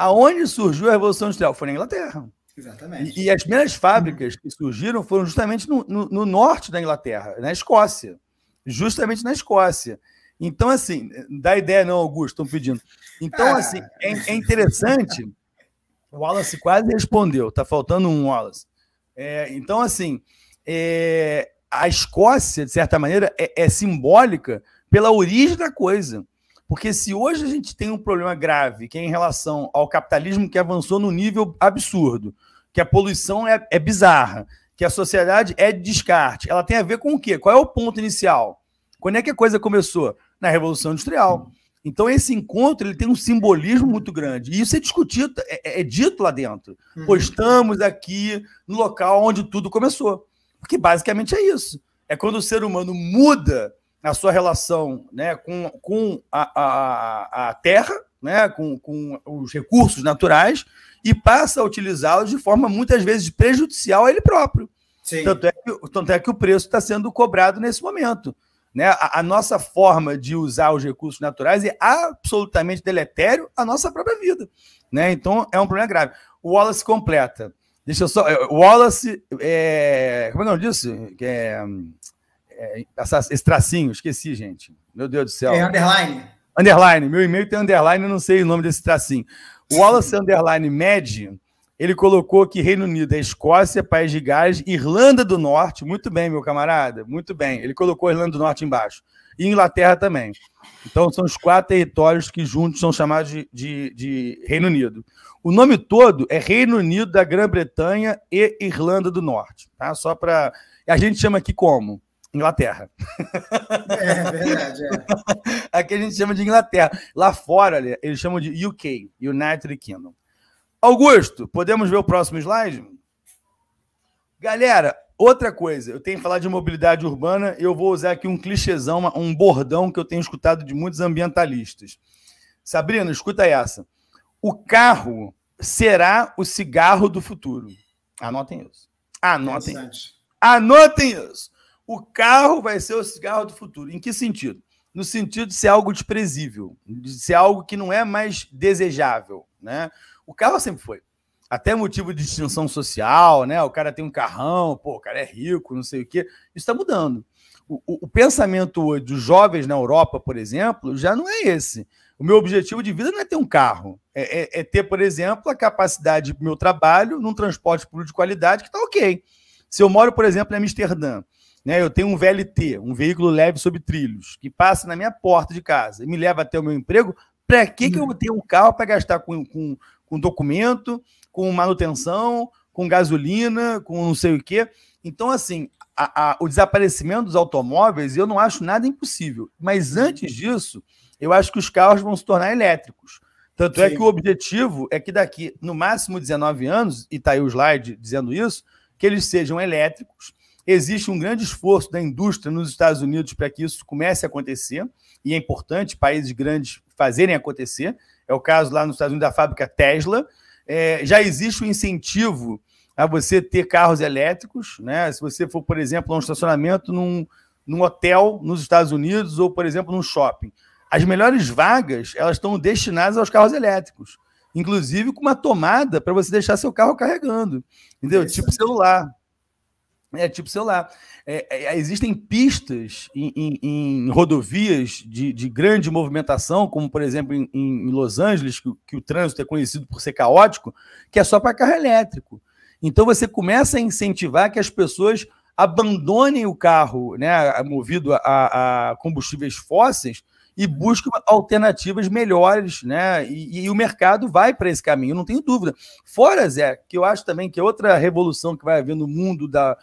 Aonde surgiu a Revolução Industrial? Foi na Inglaterra. Exatamente. E as primeiras fábricas que surgiram foram justamente no norte da Inglaterra, na Escócia. Justamente na Escócia. Então, assim, dá ideia não, Augusto, estão pedindo. Então, assim, é interessante. O Wallace quase respondeu, tá faltando um Wallace. Então, assim, a Escócia, de certa maneira, é simbólica pela origem da coisa. Porque se hoje a gente tem um problema grave, que é em relação ao capitalismo que avançou num nível absurdo, que a poluição é bizarra, que a sociedade é de descarte, ela tem a ver com o quê? Qual é o ponto inicial? Quando é que a coisa começou? Na Revolução Industrial. Então, esse encontro ele tem um simbolismo muito grande. E isso é discutido, é dito lá dentro. Pois estamos aqui no local onde tudo começou. Porque basicamente é isso. É quando o ser humano muda a sua relação, né, com a terra, né, com os recursos naturais, e passa a utilizá-los de forma muitas vezes prejudicial a ele próprio. Sim. Tanto é que o preço está sendo cobrado nesse momento. Né? A nossa forma de usar os recursos naturais é absolutamente deletério à nossa própria vida. Né? Então, é um problema grave. O Wallace completa. Deixa eu só... O Wallace... como é que é o nome disso? Esse tracinho, esqueci, gente. Meu Deus do céu. Underline. Underline. Meu e-mail tem underline, eu não sei o nome desse tracinho. O Wallace Underline Med, ele colocou que Reino Unido é Escócia, País de Gales, Irlanda do Norte. Muito bem, meu camarada, muito bem. Ele colocou Irlanda do Norte embaixo. E Inglaterra também. Então, são os 4 territórios que juntos são chamados de Reino Unido. O nome todo é Reino Unido da Grã-Bretanha e Irlanda do Norte. Tá? Só para... A gente chama aqui como? Inglaterra. É verdade, Aqui a gente chama de Inglaterra. Lá fora, eles chamam de UK, United Kingdom. Augusto, podemos ver o próximo slide? Galera, outra coisa, eu tenho que falar de mobilidade urbana e eu vou usar aqui um clichêzão, um bordão que eu tenho escutado de muitos ambientalistas. Sabrina, escuta essa. O carro será o cigarro do futuro. Anotem isso. Anotem isso. O carro vai ser o cigarro do futuro. Em que sentido? No sentido de ser algo desprezível, de ser algo que não é mais desejável, né? O carro sempre foi. Até motivo de distinção social, né? O cara tem um carrão, pô, o cara é rico, não sei o quê. Isso está mudando. O pensamento hoje dos jovens na Europa, por exemplo, já não é esse. O meu objetivo de vida não é ter um carro. É ter, por exemplo, a capacidade do meu trabalho num transporte público de qualidade que está ok. Se eu moro, por exemplo, em Amsterdã, né, eu tenho um VLT, um veículo leve sobre trilhos, que passa na minha porta de casa e me leva até o meu emprego, para que eu vou ter um carro para gastar com documento, com manutenção, com gasolina, com não sei o quê? Então, assim, o desaparecimento dos automóveis, eu não acho nada impossível. Mas antes disso, eu acho que os carros vão se tornar elétricos. Tanto é que o objetivo é que daqui, no máximo 19 anos, e está aí o slide dizendo isso, que eles sejam elétricos. Existe um grande esforço da indústria nos Estados Unidos para que isso comece a acontecer, e é importante países grandes fazerem acontecer. É o caso lá nos Estados Unidos da fábrica Tesla. Já existe um incentivo a você ter carros elétricos, né? Se você for, por exemplo, a um estacionamento num hotel nos Estados Unidos ou, por exemplo, num shopping. As melhores vagas, elas estão destinadas aos carros elétricos, inclusive com uma tomada para você deixar seu carro carregando, entendeu? Tipo celular. Tipo celular. Existem pistas em rodovias de grande movimentação, como, por exemplo, em Los Angeles, que o trânsito é conhecido por ser caótico, que é só para carro elétrico. Então, você começa a incentivar que as pessoas abandonem o carro, né, movido a combustíveis fósseis e busquem alternativas melhores, né? E o mercado vai para esse caminho, não tenho dúvida. Fora, Zé, que eu acho também que outra revolução que vai haver no mundo da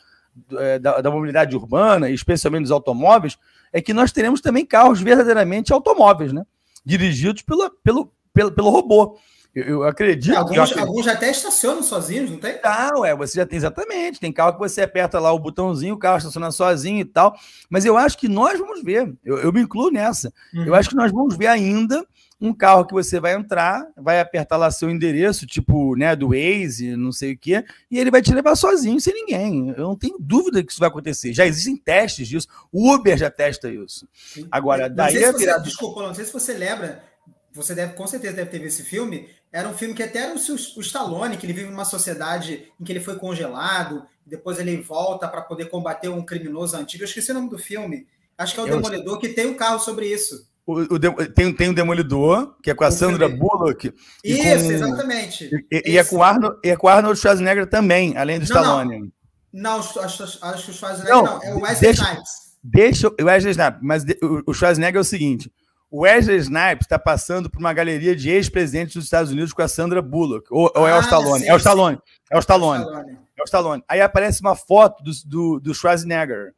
mobilidade urbana, especialmente dos automóveis, é que nós teremos também carros verdadeiramente automóveis, né? Dirigidos pelo robô. Eu acredito. Alguns até estacionam sozinhos, não tem? Você já tem, exatamente. Tem carro que você aperta lá o botãozinho, o carro estaciona sozinho e tal. Mas eu acho que nós vamos ver, eu me incluo nessa. Eu acho que nós vamos ver ainda um carro que você vai entrar, vai apertar lá seu endereço, tipo, né, do Waze, não sei o quê, e ele vai te levar sozinho, sem ninguém. Eu não tenho dúvida que isso vai acontecer. Já existem testes disso. O Uber já testa isso. Sim. Agora, daí... Desculpa, não sei se você lembra, você com certeza deve ter visto esse filme, era um filme que até era o Stallone, que ele vive numa sociedade em que ele foi congelado, depois ele volta para poder combater um criminoso antigo. Eu esqueci o nome do filme. Acho que é o Demolidor, que tem um carro sobre isso. Tem o Demolidor, que é com a Sandra Bullock. Isso, exatamente. E é com o Arnold Schwarzenegger também, além do Stallone. Não, acho que o Schwarzenegger não. É o Wesley Snipes. O Wesley Snipes. Mas o Schwarzenegger é o seguinte: o Wesley Snipes está passando por uma galeria de ex-presidentes dos Estados Unidos com a Sandra Bullock. Ou é o Stallone? Sim, é o Stallone. É o Stallone. Aí aparece uma foto do Schwarzenegger.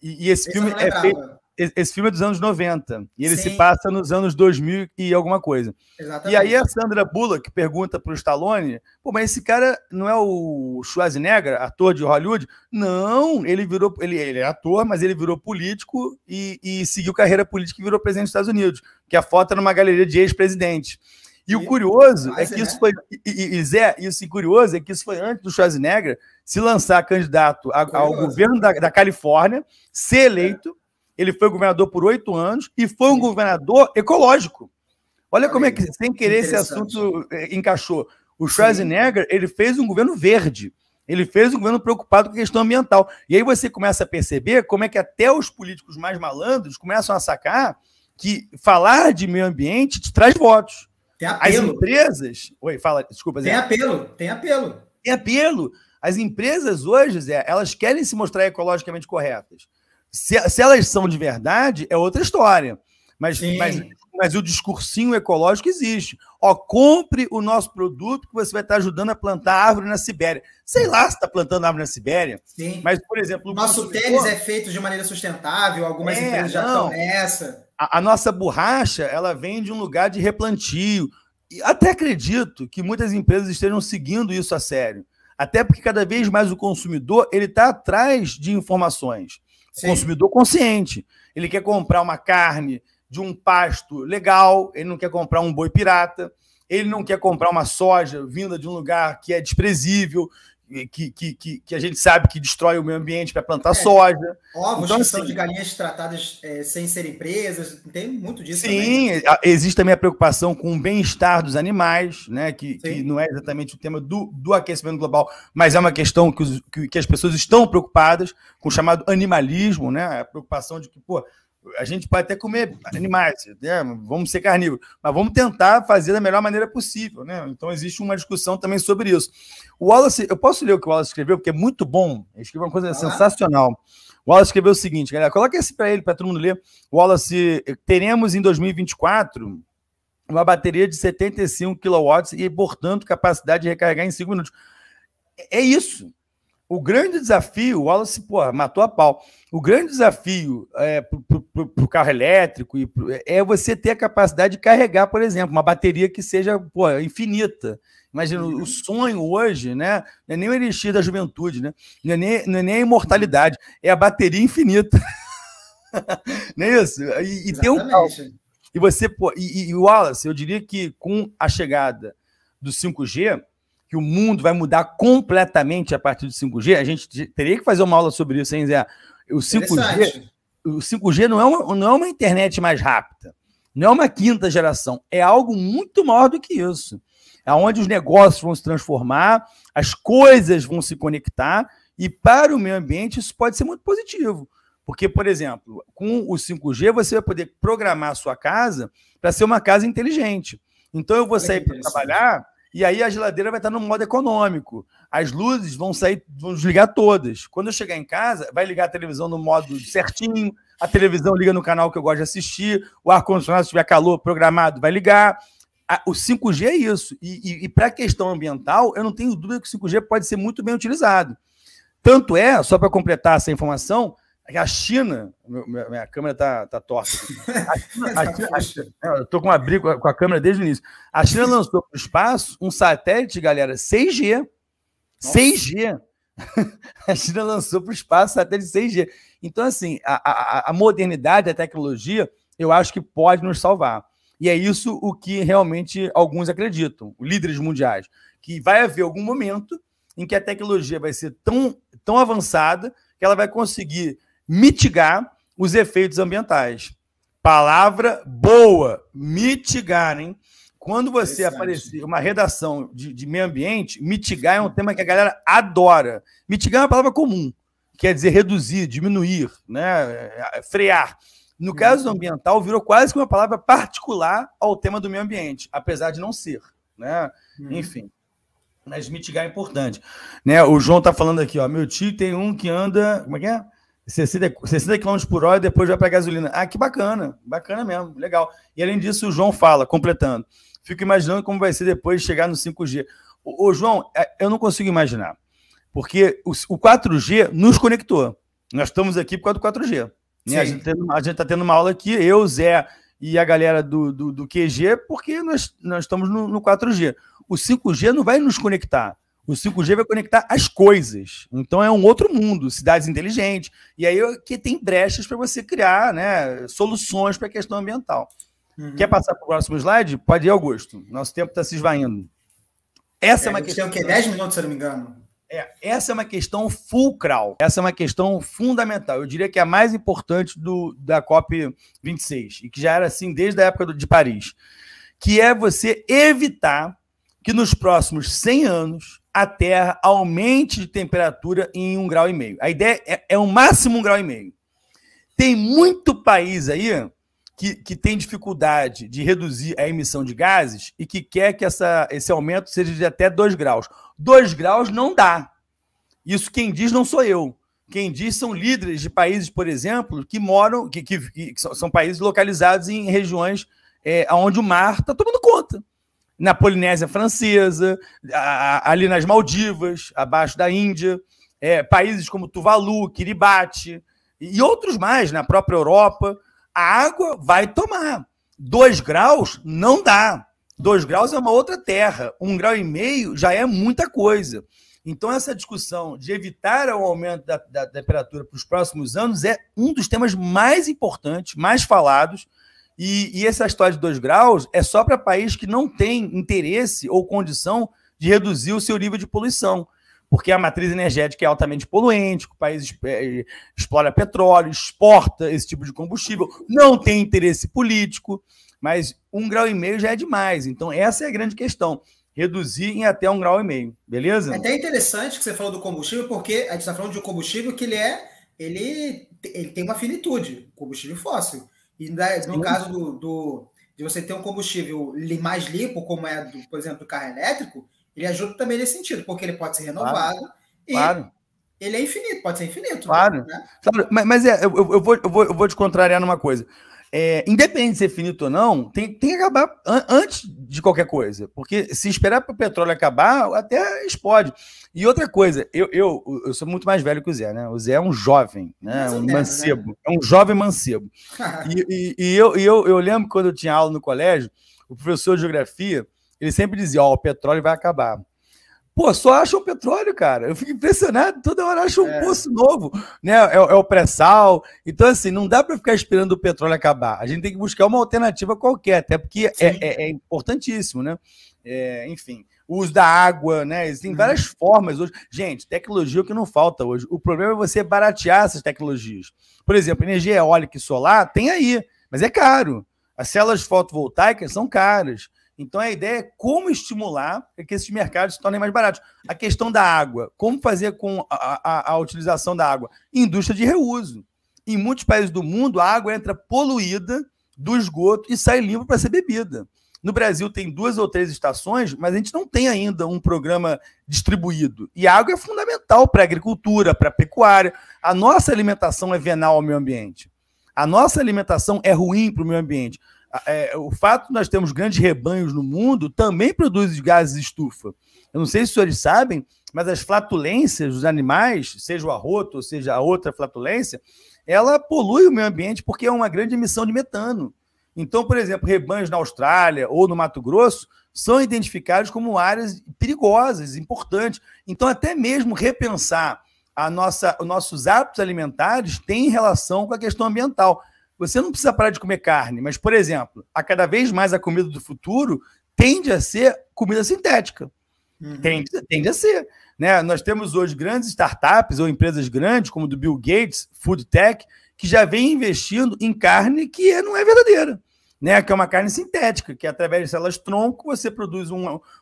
E esse filme é feito. Esse filme é dos anos 90. E ele se passa nos anos 2000 e alguma coisa. Exatamente. E aí a Sandra Bullock pergunta para o Stallone: pô, mas esse cara não é o Schwarzenegger, ator de Hollywood? Não, ele é ator, mas ele virou político e seguiu carreira política e virou presidente dos Estados Unidos. Que a foto é numa galeria de ex-presidente. E o curioso é que isso foi. Curioso é que isso foi antes do Schwarzenegger se lançar candidato ao governo da Califórnia, ser eleito. Ele foi governador por 8 anos e foi um governador ecológico. Olha como é que, sem querer, esse assunto encaixou. O Schwarzenegger, ele fez um governo verde. Ele fez um governo preocupado com a questão ambiental. E aí você começa a perceber como é que até os políticos mais malandros começam a sacar que falar de meio ambiente te traz votos. Tem apelo. As empresas... Oi, fala, desculpa, Zé. Tem apelo. As empresas hoje, Zé, elas querem se mostrar ecologicamente corretas. Se elas são de verdade, é outra história. Mas o discursinho ecológico existe. Compre o nosso produto que você vai estar ajudando a plantar árvore na Sibéria. Sei lá se está plantando árvore na Sibéria. Sim. Mas, por exemplo... O nosso tênis é feito de maneira sustentável, algumas empresas já estão nessa. A nossa borracha, ela vem de um lugar de replantio. E até acredito que muitas empresas estejam seguindo isso a sério. Até porque cada vez mais o consumidor ele está atrás de informações. O consumidor consciente. Ele quer comprar uma carne de um pasto legal, ele não quer comprar um boi pirata, ele não quer comprar uma soja vinda de um lugar que é desprezível, que a gente sabe que destrói o meio ambiente para plantar soja. Ovos então, que são de galinhas tratadas sem serem presas, tem muito disso também. Sim, existe também a preocupação com o bem-estar dos animais, né, que não é exatamente o tema do aquecimento global, mas é uma questão que as pessoas estão preocupadas com o chamado animalismo, né, a preocupação de que, a gente pode até comer animais, né? Vamos ser carnívoros, mas vamos tentar fazer da melhor maneira possível, né? Então existe uma discussão também sobre isso. O Wallace, eu posso ler o que o Wallace escreveu, porque é muito bom, ele escreveu uma coisa sensacional. O Wallace escreveu o seguinte, galera, coloca esse para ele, para todo mundo ler. O Wallace, teremos em 2024 uma bateria de 75 kW e, portanto, capacidade de recarregar em 5 minutos. É isso. O grande desafio, o Wallace, matou a pau. O grande desafio para o carro elétrico é você ter a capacidade de carregar, por exemplo, uma bateria que seja infinita. Imagina, o sonho hoje, né? Não é nem o elixir da juventude, né? Não é nem a imortalidade, é a bateria infinita. Não é isso? E tem um carro. E você, e o Wallace, eu diria que com a chegada do 5G, que o mundo vai mudar completamente a partir do 5G, a gente teria que fazer uma aula sobre isso, hein, Zé? O 5G não é uma internet mais rápida, não é uma quinta geração, é algo muito maior do que isso. É onde os negócios vão se transformar, as coisas vão se conectar, e para o meio ambiente isso pode ser muito positivo. Porque, por exemplo, com o 5G você vai poder programar a sua casa para ser uma casa inteligente. Então eu vou sair para trabalhar... E aí a geladeira vai estar no modo econômico. As luzes vão desligar todas. Quando eu chegar em casa, vai ligar a televisão no modo certinho, a televisão liga no canal que eu gosto de assistir, o ar-condicionado, se tiver calor programado, vai ligar. O 5G é isso. E para a questão ambiental, eu não tenho dúvida que o 5G pode ser muito bem utilizado. Tanto é, só para completar essa informação, a China... Minha câmera está torta. Eu estou com uma briga com a câmera desde o início. A China lançou para o espaço um satélite, galera, 6G. Nossa. 6G. A China lançou para o espaço satélite 6G. Então, assim, a modernidade, a tecnologia, eu acho que pode nos salvar. E é isso o que realmente alguns acreditam, líderes mundiais, que vai haver algum momento em que a tecnologia vai ser tão avançada que ela vai conseguir mitigar os efeitos ambientais. Palavra boa, mitigar, hein? Quando você aparecer uma redação de meio ambiente, mitigar é um tema que a galera adora. Mitigar é uma palavra comum, quer dizer reduzir, diminuir, né? Frear. No caso do ambiental, virou quase que uma palavra particular ao tema do meio ambiente, apesar de não ser, né? Enfim, mas mitigar é importante. Né? O João está falando aqui, ó, meu tio tem um que anda, como é que é? 60 km por hora e depois vai para gasolina. Ah, que bacana, bacana mesmo, legal. E além disso, o João fala, completando, fico imaginando como vai ser depois de chegar no 5G. Ô, João, eu não consigo imaginar, porque o 4G nos conectou. Nós estamos aqui por causa do 4G. Né? A gente está tendo uma aula aqui, eu, Zé e a galera do QG, porque nós estamos no 4G. O 5G não vai nos conectar. O 5G vai conectar as coisas. Então é um outro mundo, cidades inteligentes. E aí que tem brechas para você criar, né, soluções para a questão ambiental. Quer passar para o próximo slide? Pode ir, Augusto. Nosso tempo está se esvaindo. Essa é uma questão. Tem o quê? 10 minutos, se eu não me engano. Essa é uma questão fulcral. Essa é uma questão fundamental. Eu diria que é a mais importante da COP26, e que já era assim desde a época de Paris, que é você evitar que nos próximos 100 anos a Terra aumente de temperatura em 1,5 grau. A ideia é o máximo 1,5 grau. Tem muito país aí que tem dificuldade de reduzir a emissão de gases e que quer que esse aumento seja de até 2 graus. 2 graus não dá. Isso quem diz não sou eu. Quem diz são líderes de países, por exemplo, que moram, que são países localizados em regiões onde o mar está tomando conta. Na Polinésia Francesa, ali nas Maldivas, abaixo da Índia, países como Tuvalu, Kiribati e outros mais, na própria Europa. A água vai tomar. 2 graus não dá. 2 graus é uma outra terra. 1,5 grau já é muita coisa. Então, essa discussão de evitar o aumento da temperatura para os próximos anos é um dos temas mais importantes, mais falados. E essa história de 2 graus é só para país que não tem interesse ou condição de reduzir o seu nível de poluição, porque a matriz energética é altamente poluente, o país explora petróleo, exporta esse tipo de combustível, não tem interesse político, mas 1,5 grau já é demais. Então, essa é a grande questão, reduzir em até 1,5 grau, beleza? É até interessante que você falou do combustível, porque a gente está falando de um combustível que ele tem uma finitude, combustível fóssil. E no caso de você ter um combustível mais limpo, como é, por exemplo, do carro elétrico, ele ajuda também nesse sentido, porque ele pode ser renovado e ele é infinito, pode ser infinito. Claro. Né? Mas eu vou te contrariar numa coisa. Independente de ser finito ou não, tem que acabar antes de qualquer coisa. Porque se esperar para o petróleo acabar, até explode. E outra coisa, eu sou muito mais velho que o Zé, né? O Zé é um jovem, né? Um mancebo. Né? É um jovem mancebo. e eu lembro quando eu tinha aula no colégio, o professor de geografia, ele sempre dizia, o petróleo vai acabar. Pô, só acha o petróleo, cara. Eu fico impressionado, toda hora acha um poço novo, né? É o pré-sal. Então, assim, não dá para ficar esperando o petróleo acabar. A gente tem que buscar uma alternativa qualquer, até porque é importantíssimo, né? Enfim, o uso da água, né? Existem várias formas hoje. Gente, tecnologia é o que não falta hoje. O problema é você baratear essas tecnologias. Por exemplo, energia eólica e solar tem aí, mas é caro. As células fotovoltaicas são caras. Então, a ideia é como estimular que esses mercados se tornem mais baratos. A questão da água, como fazer com a utilização da água? Indústria de reuso. Em muitos países do mundo, a água entra poluída do esgoto e sai limpa para ser bebida. No Brasil, tem 2 ou 3 estações, mas a gente não tem ainda um programa distribuído. E a água é fundamental para a agricultura, para a pecuária. A nossa alimentação é venal ao meio ambiente. A nossa alimentação é ruim para o meio ambiente. O fato de nós termos grandes rebanhos no mundo também produz gases de estufa. Eu não sei se os senhores sabem, mas as flatulências dos animais, seja o arroto ou seja a outra flatulência, ela polui o meio ambiente porque é uma grande emissão de metano. Então, por exemplo, rebanhos na Austrália ou no Mato Grosso são identificados como áreas perigosas, importantes. Então, até mesmo repensar os nossos hábitos alimentares tem relação com a questão ambiental. Você não precisa parar de comer carne, mas, por exemplo, cada vez mais a comida do futuro tende a ser comida sintética. Tende a ser. Né? Nós temos hoje grandes startups ou empresas grandes, como do Bill Gates, Food Tech, que já vem investindo em carne que não é verdadeira, né? Que é uma carne sintética, que através de células-tronco você produz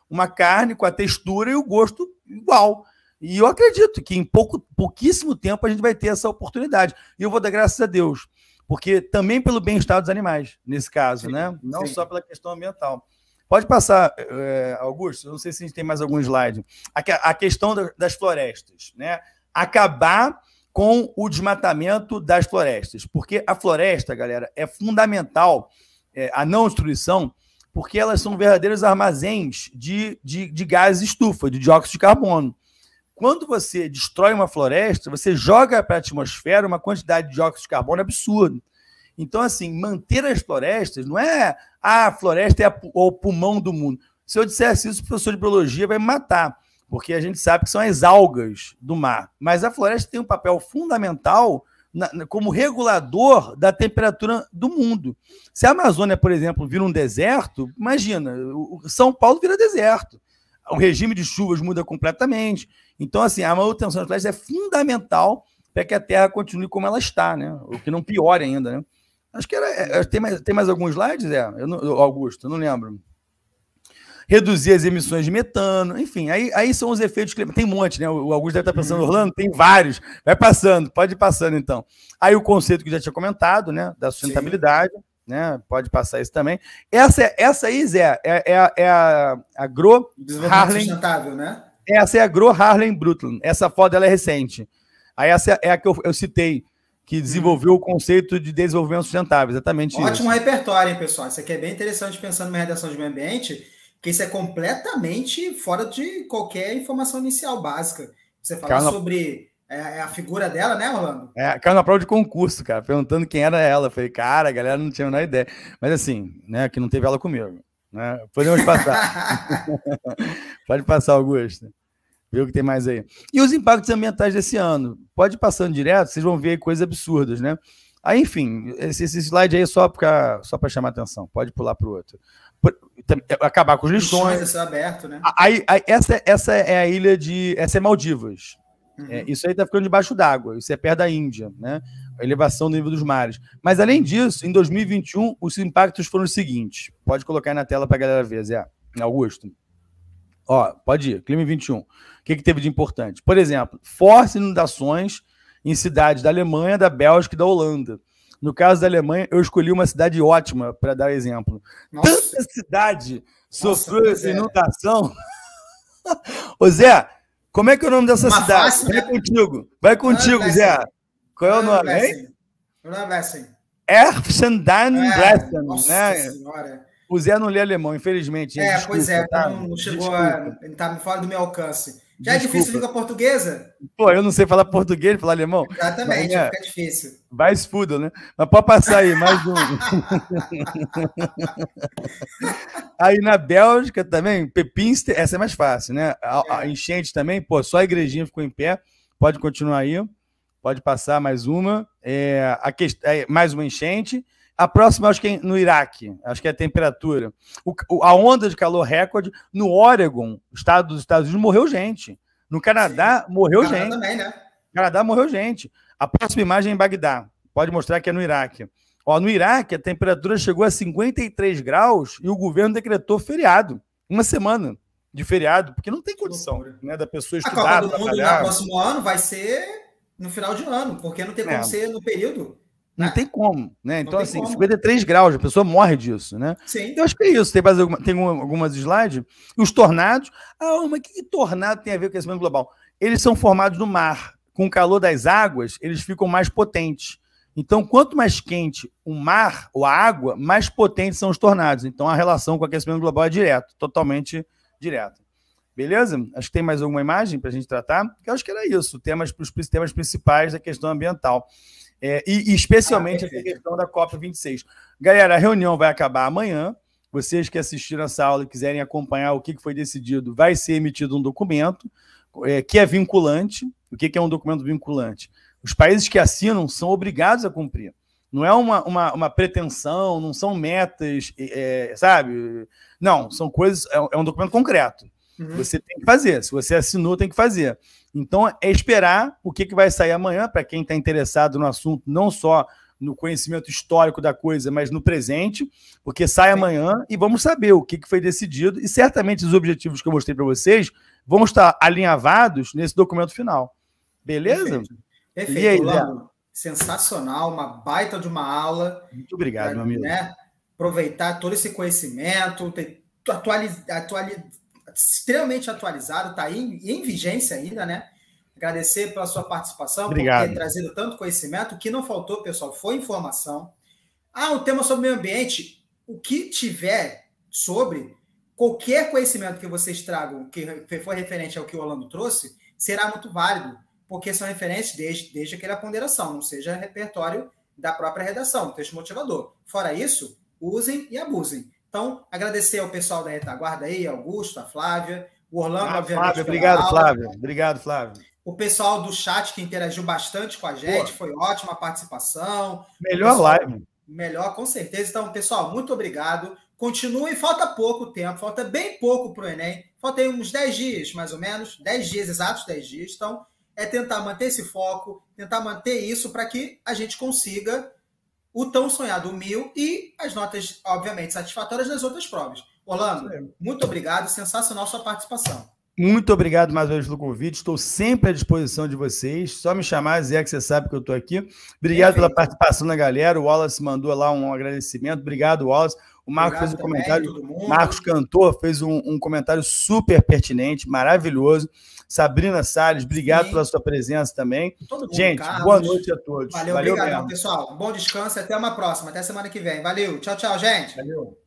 uma carne com a textura e o gosto igual. E eu acredito que em pouquíssimo tempo a gente vai ter essa oportunidade. E eu vou dar graças a Deus, porque também pelo bem-estar dos animais, nesse caso, sim, né? Não sim. Só pela questão ambiental. Pode passar, Augusto, não sei se a gente tem mais algum slide. A questão das florestas, né? Acabar com o desmatamento das florestas, porque a floresta, galera, é fundamental, a não destruição, porque elas são verdadeiros armazéns de gases estufa, de dióxido de carbono. Quando você destrói uma floresta, você joga para a atmosfera uma quantidade de dióxido de carbono absurda. Então, assim, manter as florestas não é a floresta é o pulmão do mundo. Se eu dissesse isso, o professor de biologia vai me matar, porque a gente sabe que são as algas do mar. Mas a floresta tem um papel fundamental como regulador da temperatura do mundo. Se a Amazônia, por exemplo, vira um deserto, imagina, o São Paulo vira deserto. O regime de chuvas muda completamente. Então, assim, a manutenção das florestas é fundamental para que a Terra continue como ela está, né? O que não piore ainda, né? Acho que tem mais alguns slides, Augusto? Eu não lembro. Reduzir as emissões de metano, enfim, aí são os efeitos climáticos. Tem um monte, né? O Augusto deve estar pensando, Orlando, tem vários. Vai passando, pode ir passando, então. Aí o conceito que eu já tinha comentado, né? Da sustentabilidade. Sim. Né? Pode passar isso também. Essa aí, Zé, é a Gro Harlem. Sustentável, né? Essa é a Gro Harlem Brundtland. Essa foto ela é recente. Aí essa é a que eu citei, que desenvolveu o conceito de desenvolvimento sustentável. Exatamente isso. Ótimo repertório, hein, pessoal? Isso aqui é bem interessante pensando numa redação de meio ambiente, que isso é completamente fora de qualquer informação inicial básica. Você fala sobre a figura dela, né, Orlando? Caiu na prova de concurso, cara, perguntando quem era ela. Falei, cara, a galera não tinha a menor ideia. Mas assim, né, que não teve ela comigo. Né? Podemos passar. Pode passar, Augusto. Vê o que tem mais aí. E os impactos ambientais desse ano? Pode ir passando direto, vocês vão ver aí coisas absurdas, né? Aí, enfim, esse slide aí é só para chamar atenção. Pode pular para o outro. Acabar com os lixões. Aberto, né? Essa é a ilha de... Essa é Maldivas. Uhum. Isso aí está ficando debaixo d'água. Isso é perto da Índia, né? A elevação do nível dos mares. Mas, além disso, em 2021, os impactos foram os seguintes. Pode colocar aí na tela para a galera ver, Zé. Augusto. Ó, pode ir. Clima 21. O que teve de importante? Por exemplo, fortes inundações em cidades da Alemanha, da Bélgica e da Holanda. No caso da Alemanha, eu escolhi uma cidade ótima para dar exemplo. Nossa. Tanta cidade sofreu inundação. Ô, Zé, como é que é o nome dessa cidade? Fácil, né? Vai contigo, Zé. Qual é o nome, hein? Erfsendannen-Blessen, né? Senhora. O Zé não lê alemão, infelizmente. Desculpa, pois é, tá? Não chegou ele tá fora do meu alcance. Já desculpa. É difícil língua portuguesa? Pô, eu não sei falar português, falar alemão. Exatamente, fica difícil. Vai Spudel, né? Mas pode passar aí, mais um. Aí na Bélgica também, Pepinster, essa é mais fácil, né? A enchente também, pô, só a igrejinha ficou em pé. Pode continuar aí. Pode passar mais uma. Mais uma enchente. A próxima, acho que é no Iraque. Acho que é a temperatura. A onda de calor recorde no Oregon, estado dos Estados Unidos, morreu gente. No Canadá, morreu gente. Também, né? No Canadá, morreu gente. A próxima imagem é em Bagdá. Pode mostrar que é no Iraque. Ó, no Iraque, a temperatura chegou a 53 graus e o governo decretou feriado. Uma semana de feriado, porque não tem condição, né, da pessoa estudar, a Copa do Mundo no próximo ano vai ser no final de ano, porque não tem como ser no período. Não tem como, né? Então, assim, como. 53 graus, a pessoa morre disso, né? Sim. Eu acho que é isso. Tem algumas slides. Os tornados. Mas o que tornado tem a ver com o aquecimento global? Eles são formados no mar. Com o calor das águas, eles ficam mais potentes. Então, quanto mais quente o mar ou a água, mais potentes são os tornados. Então, a relação com o aquecimento global é direto, totalmente direto. Beleza? Acho que tem mais alguma imagem para a gente tratar? Eu acho que era isso. Os temas principais da questão ambiental. E especialmente essa questão da COP26. Galera, a reunião vai acabar amanhã. Vocês que assistiram essa aula e quiserem acompanhar o que foi decidido, vai ser emitido um documento que é vinculante. O que é um documento vinculante? Os países que assinam são obrigados a cumprir. Não é uma pretensão, não são metas, sabe? Não, são coisas... É um documento concreto. Uhum. Você tem que fazer. Se você assinou, tem que fazer. Então, é esperar o que vai sair amanhã, para quem está interessado no assunto, não só no conhecimento histórico da coisa, mas no presente, porque sai amanhã e vamos saber o que foi decidido e certamente os objetivos que eu mostrei para vocês vão estar alinhavados nesse documento final. Beleza? Perfeito. Aí, Orlando, sensacional, uma baita de uma aula. Muito obrigado, meu amigo. Né, aproveitar todo esse conhecimento, extremamente atualizado, está aí em vigência ainda, né? Agradecer pela sua participação, obrigado. Por ter trazido tanto conhecimento. O que não faltou, pessoal, foi informação. O tema sobre meio ambiente, o que tiver sobre qualquer conhecimento que vocês tragam, que for referente ao que o Orlando trouxe, será muito válido, porque são referentes desde aquela ponderação, não seja repertório da própria redação, do texto motivador. Fora isso, usem e abusem. Então, agradecer ao pessoal da retaguarda aí, Augusto, a Flávia, o Orlando, obviamente. Flávia, obrigado, Flávia. Obrigado, Flávia. O pessoal do chat que interagiu bastante com a gente, foi ótima a participação. Melhor live. Melhor, com certeza. Então, pessoal, muito obrigado. Continue, falta pouco tempo, falta bem pouco para o Enem. Falta aí uns 10 dias, mais ou menos, 10 dias, exatos 10 dias. Então, é tentar manter esse foco, tentar manter isso para que a gente consiga o tão sonhado 1000 e as notas, obviamente, satisfatórias das outras provas. Orlando, muito obrigado, sensacional sua participação. Muito obrigado mais uma vez pelo convite, estou sempre à disposição de vocês, só me chamar, Zé, que você sabe que eu estou aqui. Obrigado pela participação da galera, o Wallace mandou lá um agradecimento, obrigado, Wallace. O Marcos fez um comentário, Marcos Cantor fez um comentário super pertinente, maravilhoso. Sabrina Salles, obrigado pela sua presença também. Gente, Carlos, boa noite a todos. Valeu obrigado, pessoal. Bom descanso, até uma próxima, até semana que vem. Valeu, tchau, tchau, gente. Valeu.